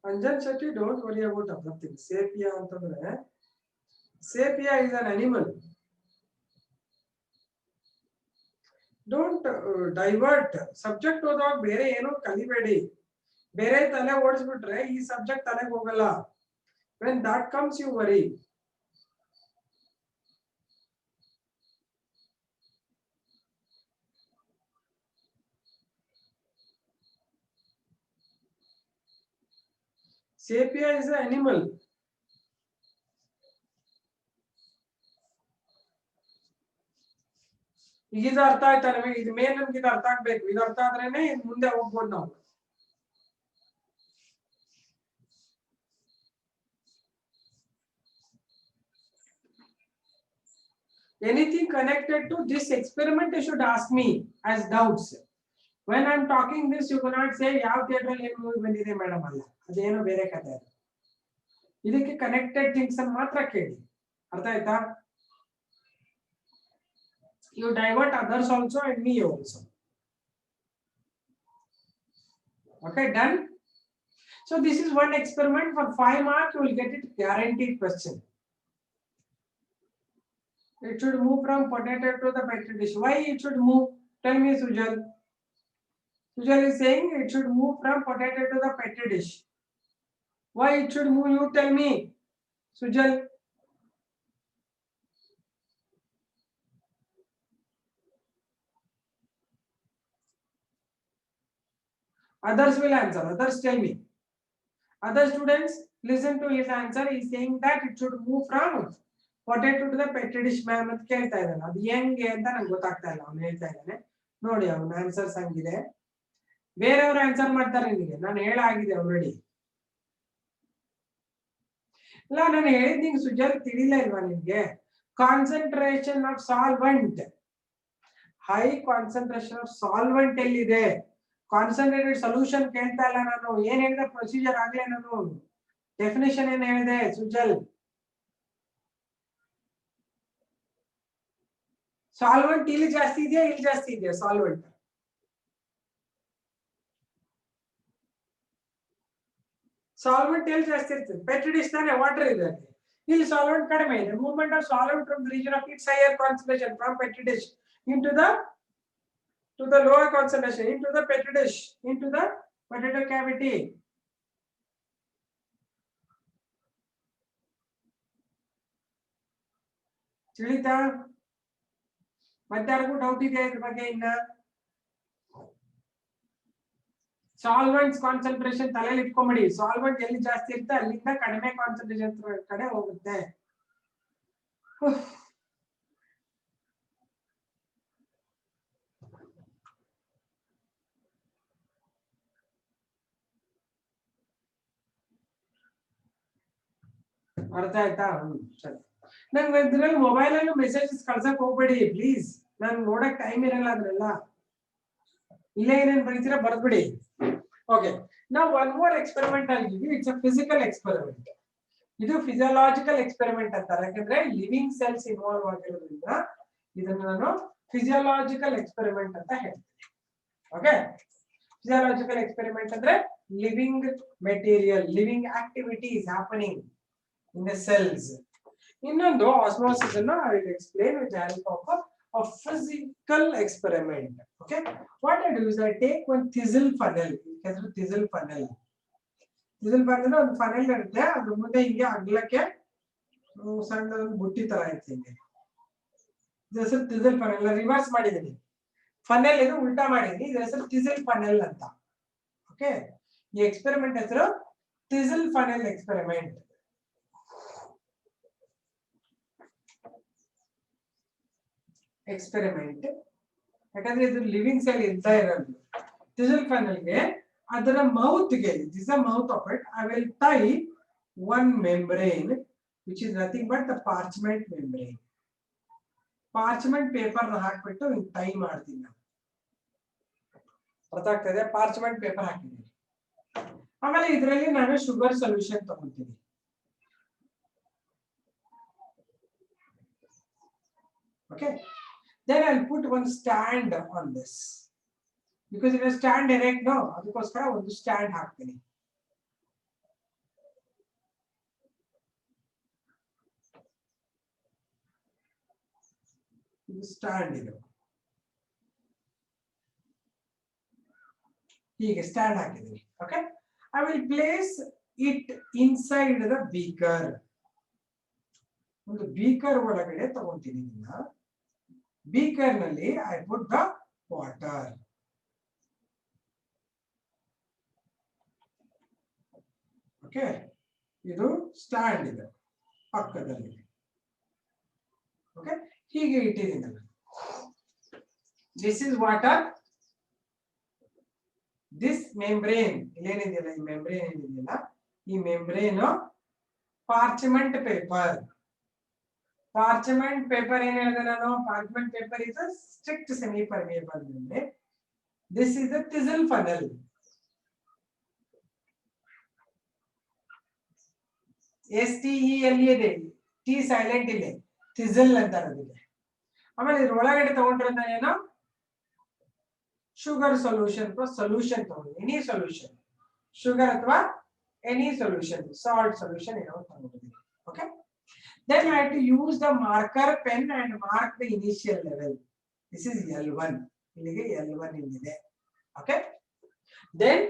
Anjan Shetty, don't worry about other things. Sapia antandre, sapia is an animal. Don't divert. Subject ಹೋದಾಗ ಬೇರೆ ಏನೋ ಕಲಿಬೇಡಿ. ಬೇರೆ ತಲೆ ಓಡಿಸ್ಬಿಟ್ರೆ ಈ subject ತಲೆಗೆ ಹೋಗಲ್ಲ. When that comes, you worry. Sapia is an animal. ಇದು ಅರ್ಥ ಆಯ್ತಾ ನಿಮಗೆ? ಇದು ಮೇನ್ ನಮ್ಗೆ ಇದು ಅರ್ಥ ಆಗ್ಬೇಕು. ಇದು ಅರ್ಥ ಆದ್ರೇನೆ ಮುಂದೆ ಹೋಗ್ಬೋದು ನಾವು. Anything connected to this experiment, you should ask me as doubts. When I am talking this, you cannot say ಯಾವ ಥಿಯೇಟರ್ ಅಲ್ಲಿ ಏನು ಮೂವಿ ಬಂದಿದೆ ಮೇಡಮ್ ಅಲ್ಲ, ಅದೇನೋ ಬೇರೆ ಕಥೆ ಅದು. ಇದಕ್ಕೆ ಕನೆಕ್ಟೆಡ್ ಥಿಂಗ್ಸ್ ಅನ್ನು ಮಾತ್ರ ಕೇಳಿ. ಅರ್ಥ ಆಯ್ತಾ? You divert others also and me also. Okay, done. So this is one experiment for 5 marks. You will get it guaranteed question. It should move from potato to the petri dish. Why it should move? Tell me, Sujal. Sujal is saying it should move from potato to the petri dish. Why it should move? You tell me, Sujal. Others will answer. Others tell me. Other students, listen to his answer. He is saying that it should move from potato to the petri dish. Ma'am ಅಂತ ಕೇಳ್ತಾ ಇದ್ದಾನೆ. ಅದು ಹೆಂಗೆ ಅಂತ ನಂಗೆ ಗೊತ್ತಾಗ್ತಾ ಇಲ್ಲ. ಅವನು ಹೇಳ್ತಾ ಇದ್ದಾನೆ ನೋಡಿ, ಅವನ ಆನ್ಸರ್ಸ್ ಹಂಗಿದೆ. ಬೇರೆಯವರು ಆನ್ಸರ್ ಮಾಡ್ತಾರೆ ನಿಮಗೆ, ನಾನು ಹೇಳಾಗಿದೆ ಆಲ್ರೆಡಿ. ಇಲ್ಲ, ನಾನು ಹೇಳಿದ್ ನಿಂಗೆ ಸುಜಲ್ ತಿಳಿಲ್ಲ ಇಲ್ವಾ ನಿಮ್ಗೆ? Concentration of solvent, high concentration of solvent ಎಲ್ಲಿದೆ? ಕಾನ್ಸಂಟ್ರೇಟೆಡ್ ಸೊಲ್ಯೂಷನ್ ಕೇಳ್ತಾ ಇಲ್ಲ ನಾನು. ಏನ್ ಹೇಳಿದೆ ಪ್ರೊಸೀಜರ್ ಆಗ್ಲೇ, ನಾನು ಡೆಫಿನೇಷನ್ ಏನ್ ಹೇಳಿದೆ ಸುಜಲ್? ಸಾಲ್ವೆಂಟ್ ಇಲ್ಲಿ ಜಾಸ್ತಿ ಇದೆಯಾ, ಇಲ್ಲಿ ಜಾಸ್ತಿ ಇದೆಯಾ ಸಾಲ್ವೆಂಟ್? ಸಾಲ್ವೆಂಟ್ ಎಲ್ಲಿ ಜಾಸ್ತಿ ಇರ್ತದೆ? ಪೆಟ್ರಿ ಡಿಶ್ ತಾನೆ, ವಾಟರ್ ಇದೆ. ಇಲ್ಲಿ ಸಾಲ್ವೆಂಟ್ ಕಡಿಮೆ ಇದೆ. Movement of solvent from the region of it's higher concentration from Petri dish into the to the lower concentration into the petri dish, into the potato cavity. ತಿಳಿತಾ? ಮತ್ತೆ ಯಾರಿಗೂ doubt ಇದೆ ಇದ್ರ ಬಗ್ಗೆ? ಇನ್ನ ಸಾಲ್ವೆಂಟ್ಸ್ ಕಾನ್ಸಂಟ್ರೇಷನ್ ತಲೆಯಲ್ಲಿ ಇಟ್ಕೊಂಬಿಡಿ. ಸಾಲ್ವೆಂಟ್ ಎಲ್ಲಿ ಜಾಸ್ತಿ ಇರುತ್ತೆ ಅಲ್ಲಿಂದ ಕಡಿಮೆ ಕಾನ್ಸಂಟ್ರೇಷನ್ ಕಡೆ ಹೋಗುತ್ತೆ. ಅರ್ಥ ಆಯ್ತಾ? ಸರಿ. ನಂಗೆ ಇದ್ರಲ್ಲಿ ಮೊಬೈಲ್ ಅಲ್ಲಿ ಮೆಸೇಜಸ್ ಕಳ್ಸಕ್ ಹೋಗ್ಬೇಡಿ ಪ್ಲೀಸ್. ನಾನು ನೋಡಕ್ ಟೈಮ್ ಇರಲ್ಲ ಅದ್ರೆಲ್ಲ. ಇಲ್ಲೇ ಏನೇನ್ ಬರೀತೀರಾ ಬರ್ದ್ಬಿಡಿ. ಓಕೆ, ನಾವು ಒನ್ ಮೋರ್ ಎಕ್ಸ್ಪೆರಿಮೆಂಟ್ ಆಗಿದ್ವಿ. It's a physical experiment. ಇದು ಫಿಸಿಯಾಲಜಿಕಲ್ ಎಕ್ಸ್ಪೆರಿಮೆಂಟ್ ಅಂತಾರೆ, ಯಾಕಂದ್ರೆ ಲಿವಿಂಗ್ ಸೆಲ್ಸ್ ಇನ್ವಾಲ್ವ್ ಆಗಿರೋದ್ರಿಂದ ಇದನ್ನ ನಾನು ಫಿಸಿಯಾಲಜಿಕಲ್ ಎಕ್ಸ್ಪೆರಿಮೆಂಟ್ ಅಂತ ಹೇಳ್ತೀನಿ. ಓಕೆ, ಫಿಸಿಯಾಲಜಿಕಲ್ ಎಕ್ಸ್ಪೆರಿಮೆಂಟ್ ಅಂದ್ರೆ living material, living activities happening in the cells. ಇನ್ನೊಂದು osmosis ಅನ್ನು I will explain with the help of a physical experiment. Okay, what I do is I take one thistle funnel. ಇದು thistle funnel. thistle funnel ಒಂದು funnel ಇರುತ್ತೆ, ಅದ್ರ ಮುಂದೆ ಹಿಂಗೆ ಅಗಲಕ್ಕೆ ಸಣ್ಣ ಒಂದು ಬುಟ್ಟಿ ತರ ಇರುತ್ತೆ. ಇದು ಹೆಸರು thistle funnel. ರಿವರ್ಸ್ ಮಾಡಿದ್ದೀನಿ, funnel ಇದು ಉಲ್ಟಾ ಮಾಡಿದ್ದೀನಿ. ಇದು ಹೆಸರು thistle funnel ಅಂತ. ಓಕೆ ಈ ಎಕ್ಸ್ಪೆರಿಮೆಂಟ್ ಹೆಸರು ಟಿಸಲ್ ಫನೆಲ್ ಎಕ್ಸ್ಪೆರಿಮೆಂಟ್. ಎಕ್ಸ್ಪೆರಿಮೆಂಟ್ ಯಾಕಂದ್ರೆ ಇದು ಲಿವಿಂಗ್ ಸೆಲ್ ಇರ್ತಾ ಇರೋದು. ಟಿಸಲ್ ಫನೆಲ್ಗೆ ಅದರ ಮೌತ್ಗೆ, this a mouth of it, I will tie one membrane which is nothing but the parchment membrane. Parchment paper ಹಾಕ್ಬಿಟ್ಟು ಟೈ ಮಾಡ್ತೀನಿ ನಾನು. ಅರ್ಥ ಆಗ್ತದೆ? ಪಾರ್ಚ್ಮೆಂಟ್ ಪೇಪರ್ ಹಾಕಿದ್ದೀನಿ. ಆಮೇಲೆ ಇದರಲ್ಲಿ ನಾನು ಶುಗರ್ ಸೊಲ್ಯೂಷನ್ ತಗೊಂತೀನಿ. Okay, then I'll put one stand on this because it is stand direct no, ಅದಕ್ಕೋಸ್ಕರ ಒಂದು ಸ್ಟ್ಯಾಂಡ್ ಹಾಕ್ತೀನಿ. ಇದು ಸ್ಟ್ಯಾಂಡ್, ಇದು ಹೀಗೆ ಸ್ಟ್ಯಾಂಡ್ ಹಾಕಿದ್ದೀನಿ. Okay, I will place it inside the beaker. ಒಂದು ಬೀಕರ್ ಒಳಗಡೆ ತಗೊಂತೀನಿ ಇದನ್ನ. ಬೀಕರ್ ನಲ್ಲಿ I put the water. Okay, ಇದು ಸ್ಟ್ಯಾಂಡ್ ಇದೆ ಪಕ್ಕದಲ್ಲಿ. ಓಕೆ, ಹೀಗೆ ಇಟ್ಟಿದ್ದೀನಿ. This is water, this membrane ಇಲ್ಲೇನಿದೆಯಲ್ಲ, ಈ ಮೆಂಬ್ರೇನ್ ಏನಿದೆಯಲ್ಲ, ಈ membrane parchment paper. Parchment paper ಏನ್ ಹೇಳಿದೆ ನಾನು? Parchment paper is a strict semi permeable membrane. This is the thistle funnel. STEL ಇದೆ, ಟಿ ಸೈಲೆಂಟ್ ಇದೆ, ಟಿಸಲ್ ಅಂತಾರೆ ಅದಕ್ಕೆ. ಆಮೇಲೆ ಇದ್ರ ಒಳಗಡೆ ತಗೊಂಡಿರೋದ ಏನೋ ಶುಗರ್ ಸೊಲ್ಯೂಷನ್ ಅಥವಾ ಸೊಲ್ಯೂಷನ್ ತಗೊಂಡು, ಎನಿ ಸೊಲ್ಯೂಷನ್, ಶುಗರ್ ಅಥವಾ ಎನಿ ಸೊಲ್ಯೂಷನ್, ಸಾಲ್ಟ್ ಸೊಲ್ಯೂಷನ್ ಏನೋ ತಗೊಂಡಿದ್ದೀನಿ. Okay, then I have to use the marker pen and mark the initial level. This is L1. ಇಲ್ಲಿಗೆ L1 ಇದೆ. Okay, then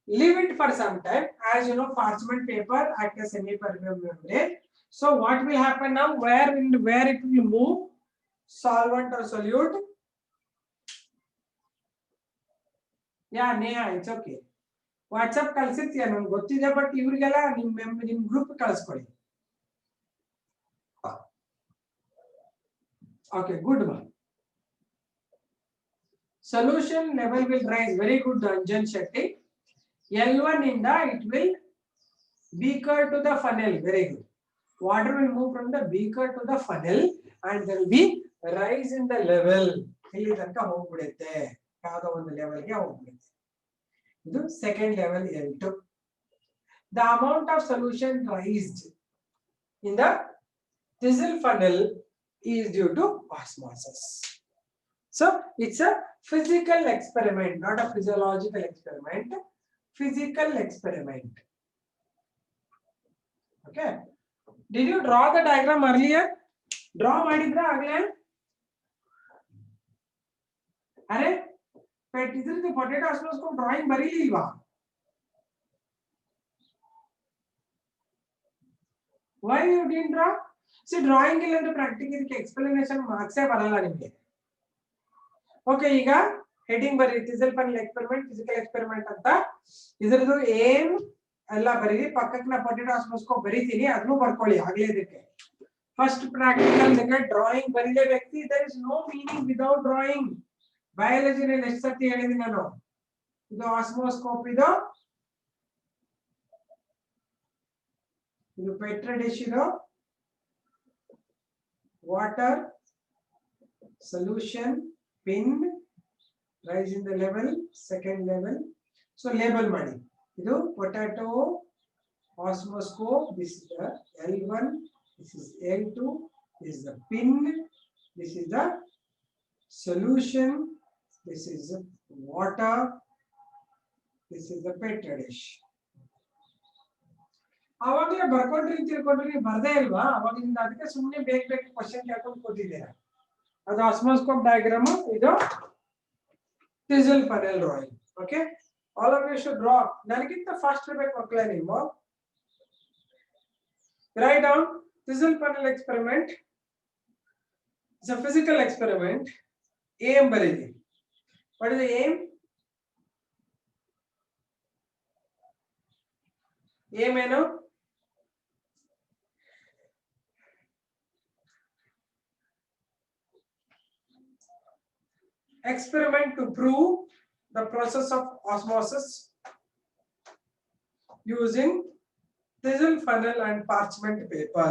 leave it for some time. As you know, parchment paper acts as semi-permeable membrane. So what will happen now? Where it will move? Solvent or solute? Yeah, Neha, it's okay. WhatsApp ಕಳಿಸಿರ್ತೀಯ, ನಮ್ಗೆ ಗೊತ್ತಿದೆ, but ಇವ್ರಿಗೆಲ್ಲ ನಿಮ್ group ಕಳಿಸ್ಕೊಡಿ. Okay, good one. Solution level will rise. Very good, Anjan Shetty. L1 inda it will beaker to the funnel. Very good. Water will move from the beaker to the funnel and there will be rise in the level. ಇಲ್ಲಿ ತನಕ ಹೋಗ್ಬಿಡುತ್ತೆ, ಯಾವುದೋ ಒಂದು ಲೆವೆಲ್ಗೆ ಹೋಗ್ಬಿಡುತ್ತೆ. ಇದು second level L2. The amount of solution raised in the Tisel funnel is due to osmosis. So it's a physical experiment, not a physiological experiment. Physical experiment. Okay, did you draw the diagram earlier? Draw ಮಾಡಿದ್ರಾ ಆಗಲೇ? ಅರೆ ಇದ್ರದ್ದು potato osmoscope drawing ಬರೀಲಿಲ್ವಾ? Why you didn't draw? See, drawing ಇಲ್ಲಂದ್ರೆ practical explanation ಮಾರ್ಕ್ಸೇ ಬರಲ್ಲ ನಿಮಗೆ. Okay, ಈಗ ಹೆಡಿಂಗ್ ಬರೀ, thistle funnel experiment, physical experiment ಅಂತ. ಇದ್ರದ್ದು ಏಮ್ ಎಲ್ಲ ಬರೀರಿ. ಪಕ್ಕಕ್ಕೆ ನಾ ಪೊಟೆಟೊ ಆಸ್ಮೋಸ್ಕೋಪ್ ಬರೀತೀನಿ, ಅದನ್ನು ಬರ್ಕೊಳ್ಳಿ ಆಗ್ಲೇ. ಇದಕ್ಕೆ ಫಸ್ಟ್ ಪ್ರಾಕ್ಟಿಕಲ್ ಡ್ರಾಯಿಂಗ್ ಬರೀಲೇಬೇಕು. There is no meaning without drawing. ಬಯಾಲಜಿನಲ್ಲಿ ಎಷ್ಟು ಸರ್ತಿ ಹೇಳಿದೀನಿ ನಾನು? ಇದು ಆಸ್ಮೋಸ್ಕೋಪ್, ಇದು ಪೆಟ್ರಿ ಡಿಶ್, ಇದು water solution, pin, rise in the level, second level. So label ಮಾಡಿ. ಇದು potato osmoscope. This is the L1, this is L2, this is the pin, this is the solution, this is the water, this is the petri dish. ಅವಾಗಲೇ ಬರ್ಕೊಂಡ್ರಿ ತಿಳ್ಕೊಂಡ್ರಿ, ಬರ್ದೇ ಇಲ್ವಾ? ಅವಾಗಿಂದ ಅದಕ್ಕೆ ಸುಮ್ಮನೆ ಬೇಗ question ಕೇಳ್ಕೊಂಡು ಕೂತಿದ್ದೀರಾ. ಅದು ಆಸ್ಮೋಸ್ಕೋಪ್ ಡಯಾಗ್ರಾಮ್, ಇದು thistle funnel drawing. Okay, all of you should draw. ನನಗಿಂತ ಫಾಸ್ಟ್ ಇರಬೇಕು ಮಕ್ಕಳೇ ನೀವು. Write down thistle funnel experiment. It's a physical ಏಮೇನು experiment to prove the process of osmosis using thistle funnel and parchment paper.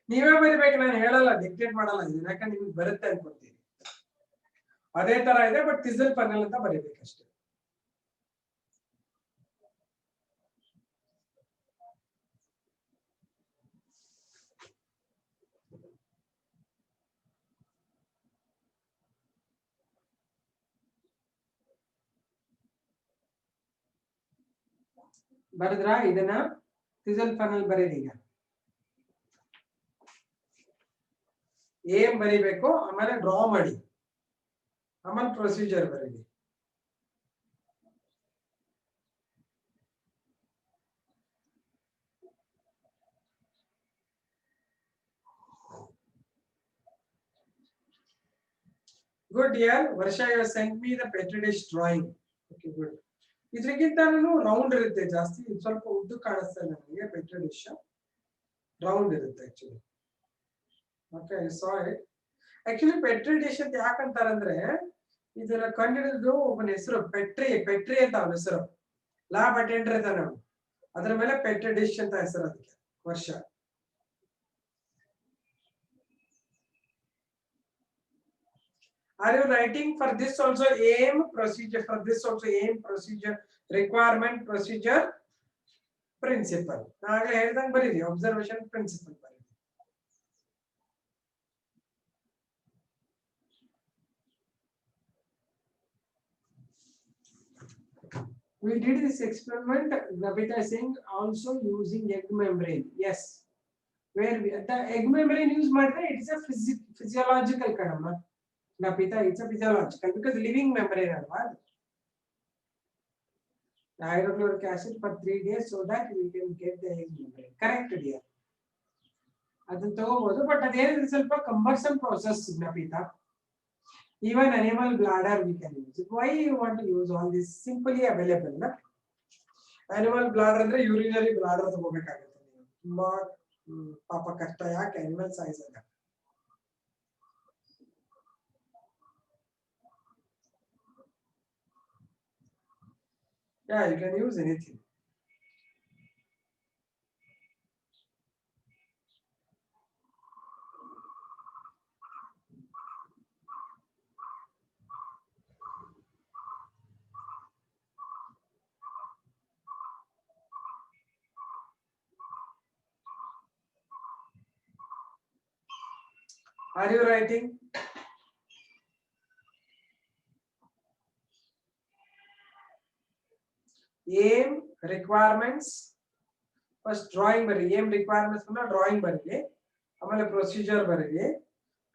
ನೀವೇ ಬರಿಬೇಕು, ನಾನು ಹೇಳಲ್ಲ, dictate ಮಾಡಲ್ಲ, ಯಾಕಂದ್ರೆ ನಿಮ್ಗೆ ಬರುತ್ತೆ ಅನ್ಕೊಳ್ತೀನಿ. ಅದೇ ತರ ಇದೆ, ಬಟ್ thistle funnel ಅಂತ ಬರಿಬೇಕಷ್ಟೇ. ಬರೆದ್ರಾ? ಇದನ್ನ thistle funnel ಬರೀರಿ. ಈಗ ಏನ್ ಬರಿಬೇಕು, ಆಮೇಲೆ ಡ್ರಾ ಮಾಡಿ, ಆಮೇಲೆ ಪ್ರೊಸೀಜರ್ ಬರೀರಿ. Good dear, Varsha, you sent me the petri dish drawing. Okay, good. ಇದಕ್ಕಿಂತನೂ ರೌಂಡ್ ಇರುತ್ತೆ ಜಾಸ್ತಿ, ಸ್ವಲ್ಪ ಉದ್ದು ಕಾಣಿಸ್ತಾ ಇದೆ ನನಗೆ. ಪೆಟ್ರಿ ಡಿಶ್ ರೌಂಡ್ ಇರುತ್ತೆ actually. Okay, I saw it. Actually petri dish ಅಂತ ಯಾಕಂತಾರಂದ್ರೆ, ಇದನ್ನ ಕಂಡಿಡಿದು ಒಬ್ಬನ ಹೆಸರು ಪೆಟ್ರಿ ಅಂತ ಅವನ ಹೆಸರು. ಲ್ಯಾಬ್ ಅಟೆಂಡರ್ ಇದ್ದಾನೆ ಅವನು, ಅದ್ರ ಮೇಲೆ ಪೆಟ್ರಿ ಡಿಶ್ ಅಂತ ಹೆಸರು ಅದಕ್ಕೆ. ವರ್ಷ. Are you writing for this also aim procedure, for this also aim procedure, requirement procedure, principle? ನಾಳೆ ಹೇಳ್ದಂಗೆ ಬರೀರಿ, observation principle ಬರೀರಿ. We did this experiment, Navita saying, also using egg membrane. Yes, where we the egg membrane use ಮಾಡಿದ್ರೆ it is a physiological ಕಣಮ್ಮ. Navita, it's a physiological because living membrane ಅಲ್ವಾ. Hydrochloric acid for 3 days so that we can get the egg membrane. Correct, dear. ಅದನ್ನ ತಗೋಬಹುದು, but ಅದೇನಿದ್ರೆ ಸ್ವಲ್ಪ ಕಂಬರ್ಸನ್ process, Navita. Even animal bladder we can use. Why you want to use all this? Simply available, na? Animal bladder ಅಂದ್ರೆ urinary bladder ತಗೋಬೇಕಾಗುತ್ತೆ ನೀವು. ತುಂಬಾ ಪಾಪ ಕಷ್ಟ, ಯಾಕೆ animal size ಅಲ್ಲ. Yeah, you can use anything. Are you writing? Aim, requirements, first drawing ಬರೀ. aim requirements ಅಂದ್ರೆ drawing ಬರೀರಿ, ಆಮೇಲೆ procedure ಬರೀರಿ.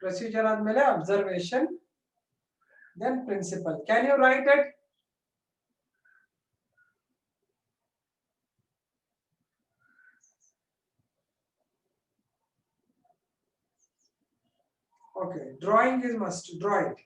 procedure ಆದ್ಮೇಲೆ observation, then principle. Can you write it? Okay, drawing is must. Draw it.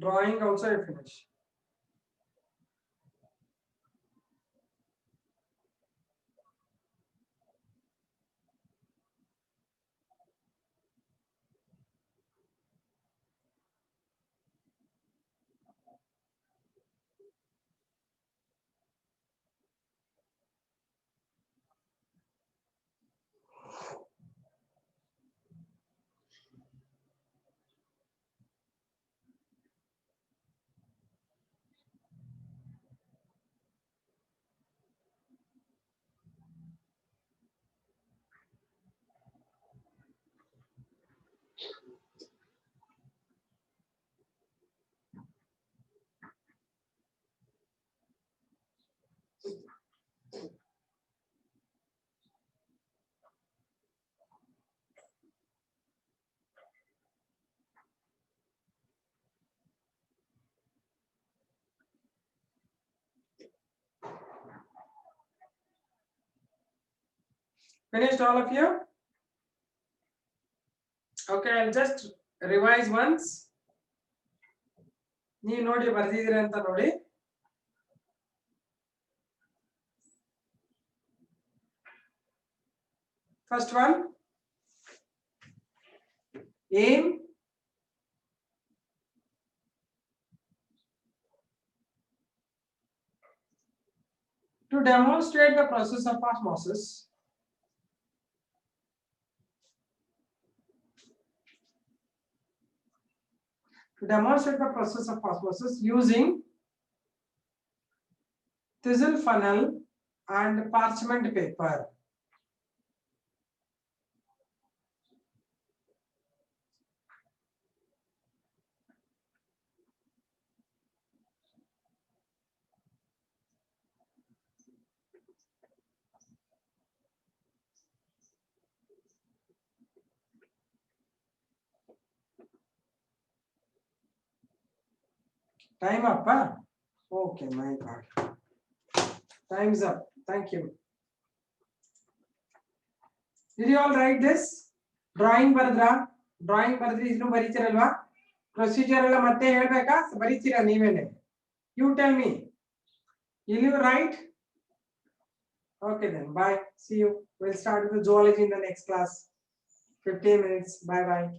Drawing also I finish. Finished all of you? Okay, I'll just revise once. ನೀವು ನೋಡಿ ಬರ್ದಿದ್ದೀರಾ ಅಂತ ನೋಡಿ. First one, aim to demonstrate the process of osmosis using thistle funnel and parchment paper. Time up, huh? Okay, my God. Time's up. Thank you. Did you all write this? Drawing bardra? Drawing bardri isnu baritiralva? Procedure alla matte helbeka? Baritira neevene. You tell me. Will you write? Okay then. Bye. See you. We'll start with the zoology in the next class. 15 minutes. Bye bye.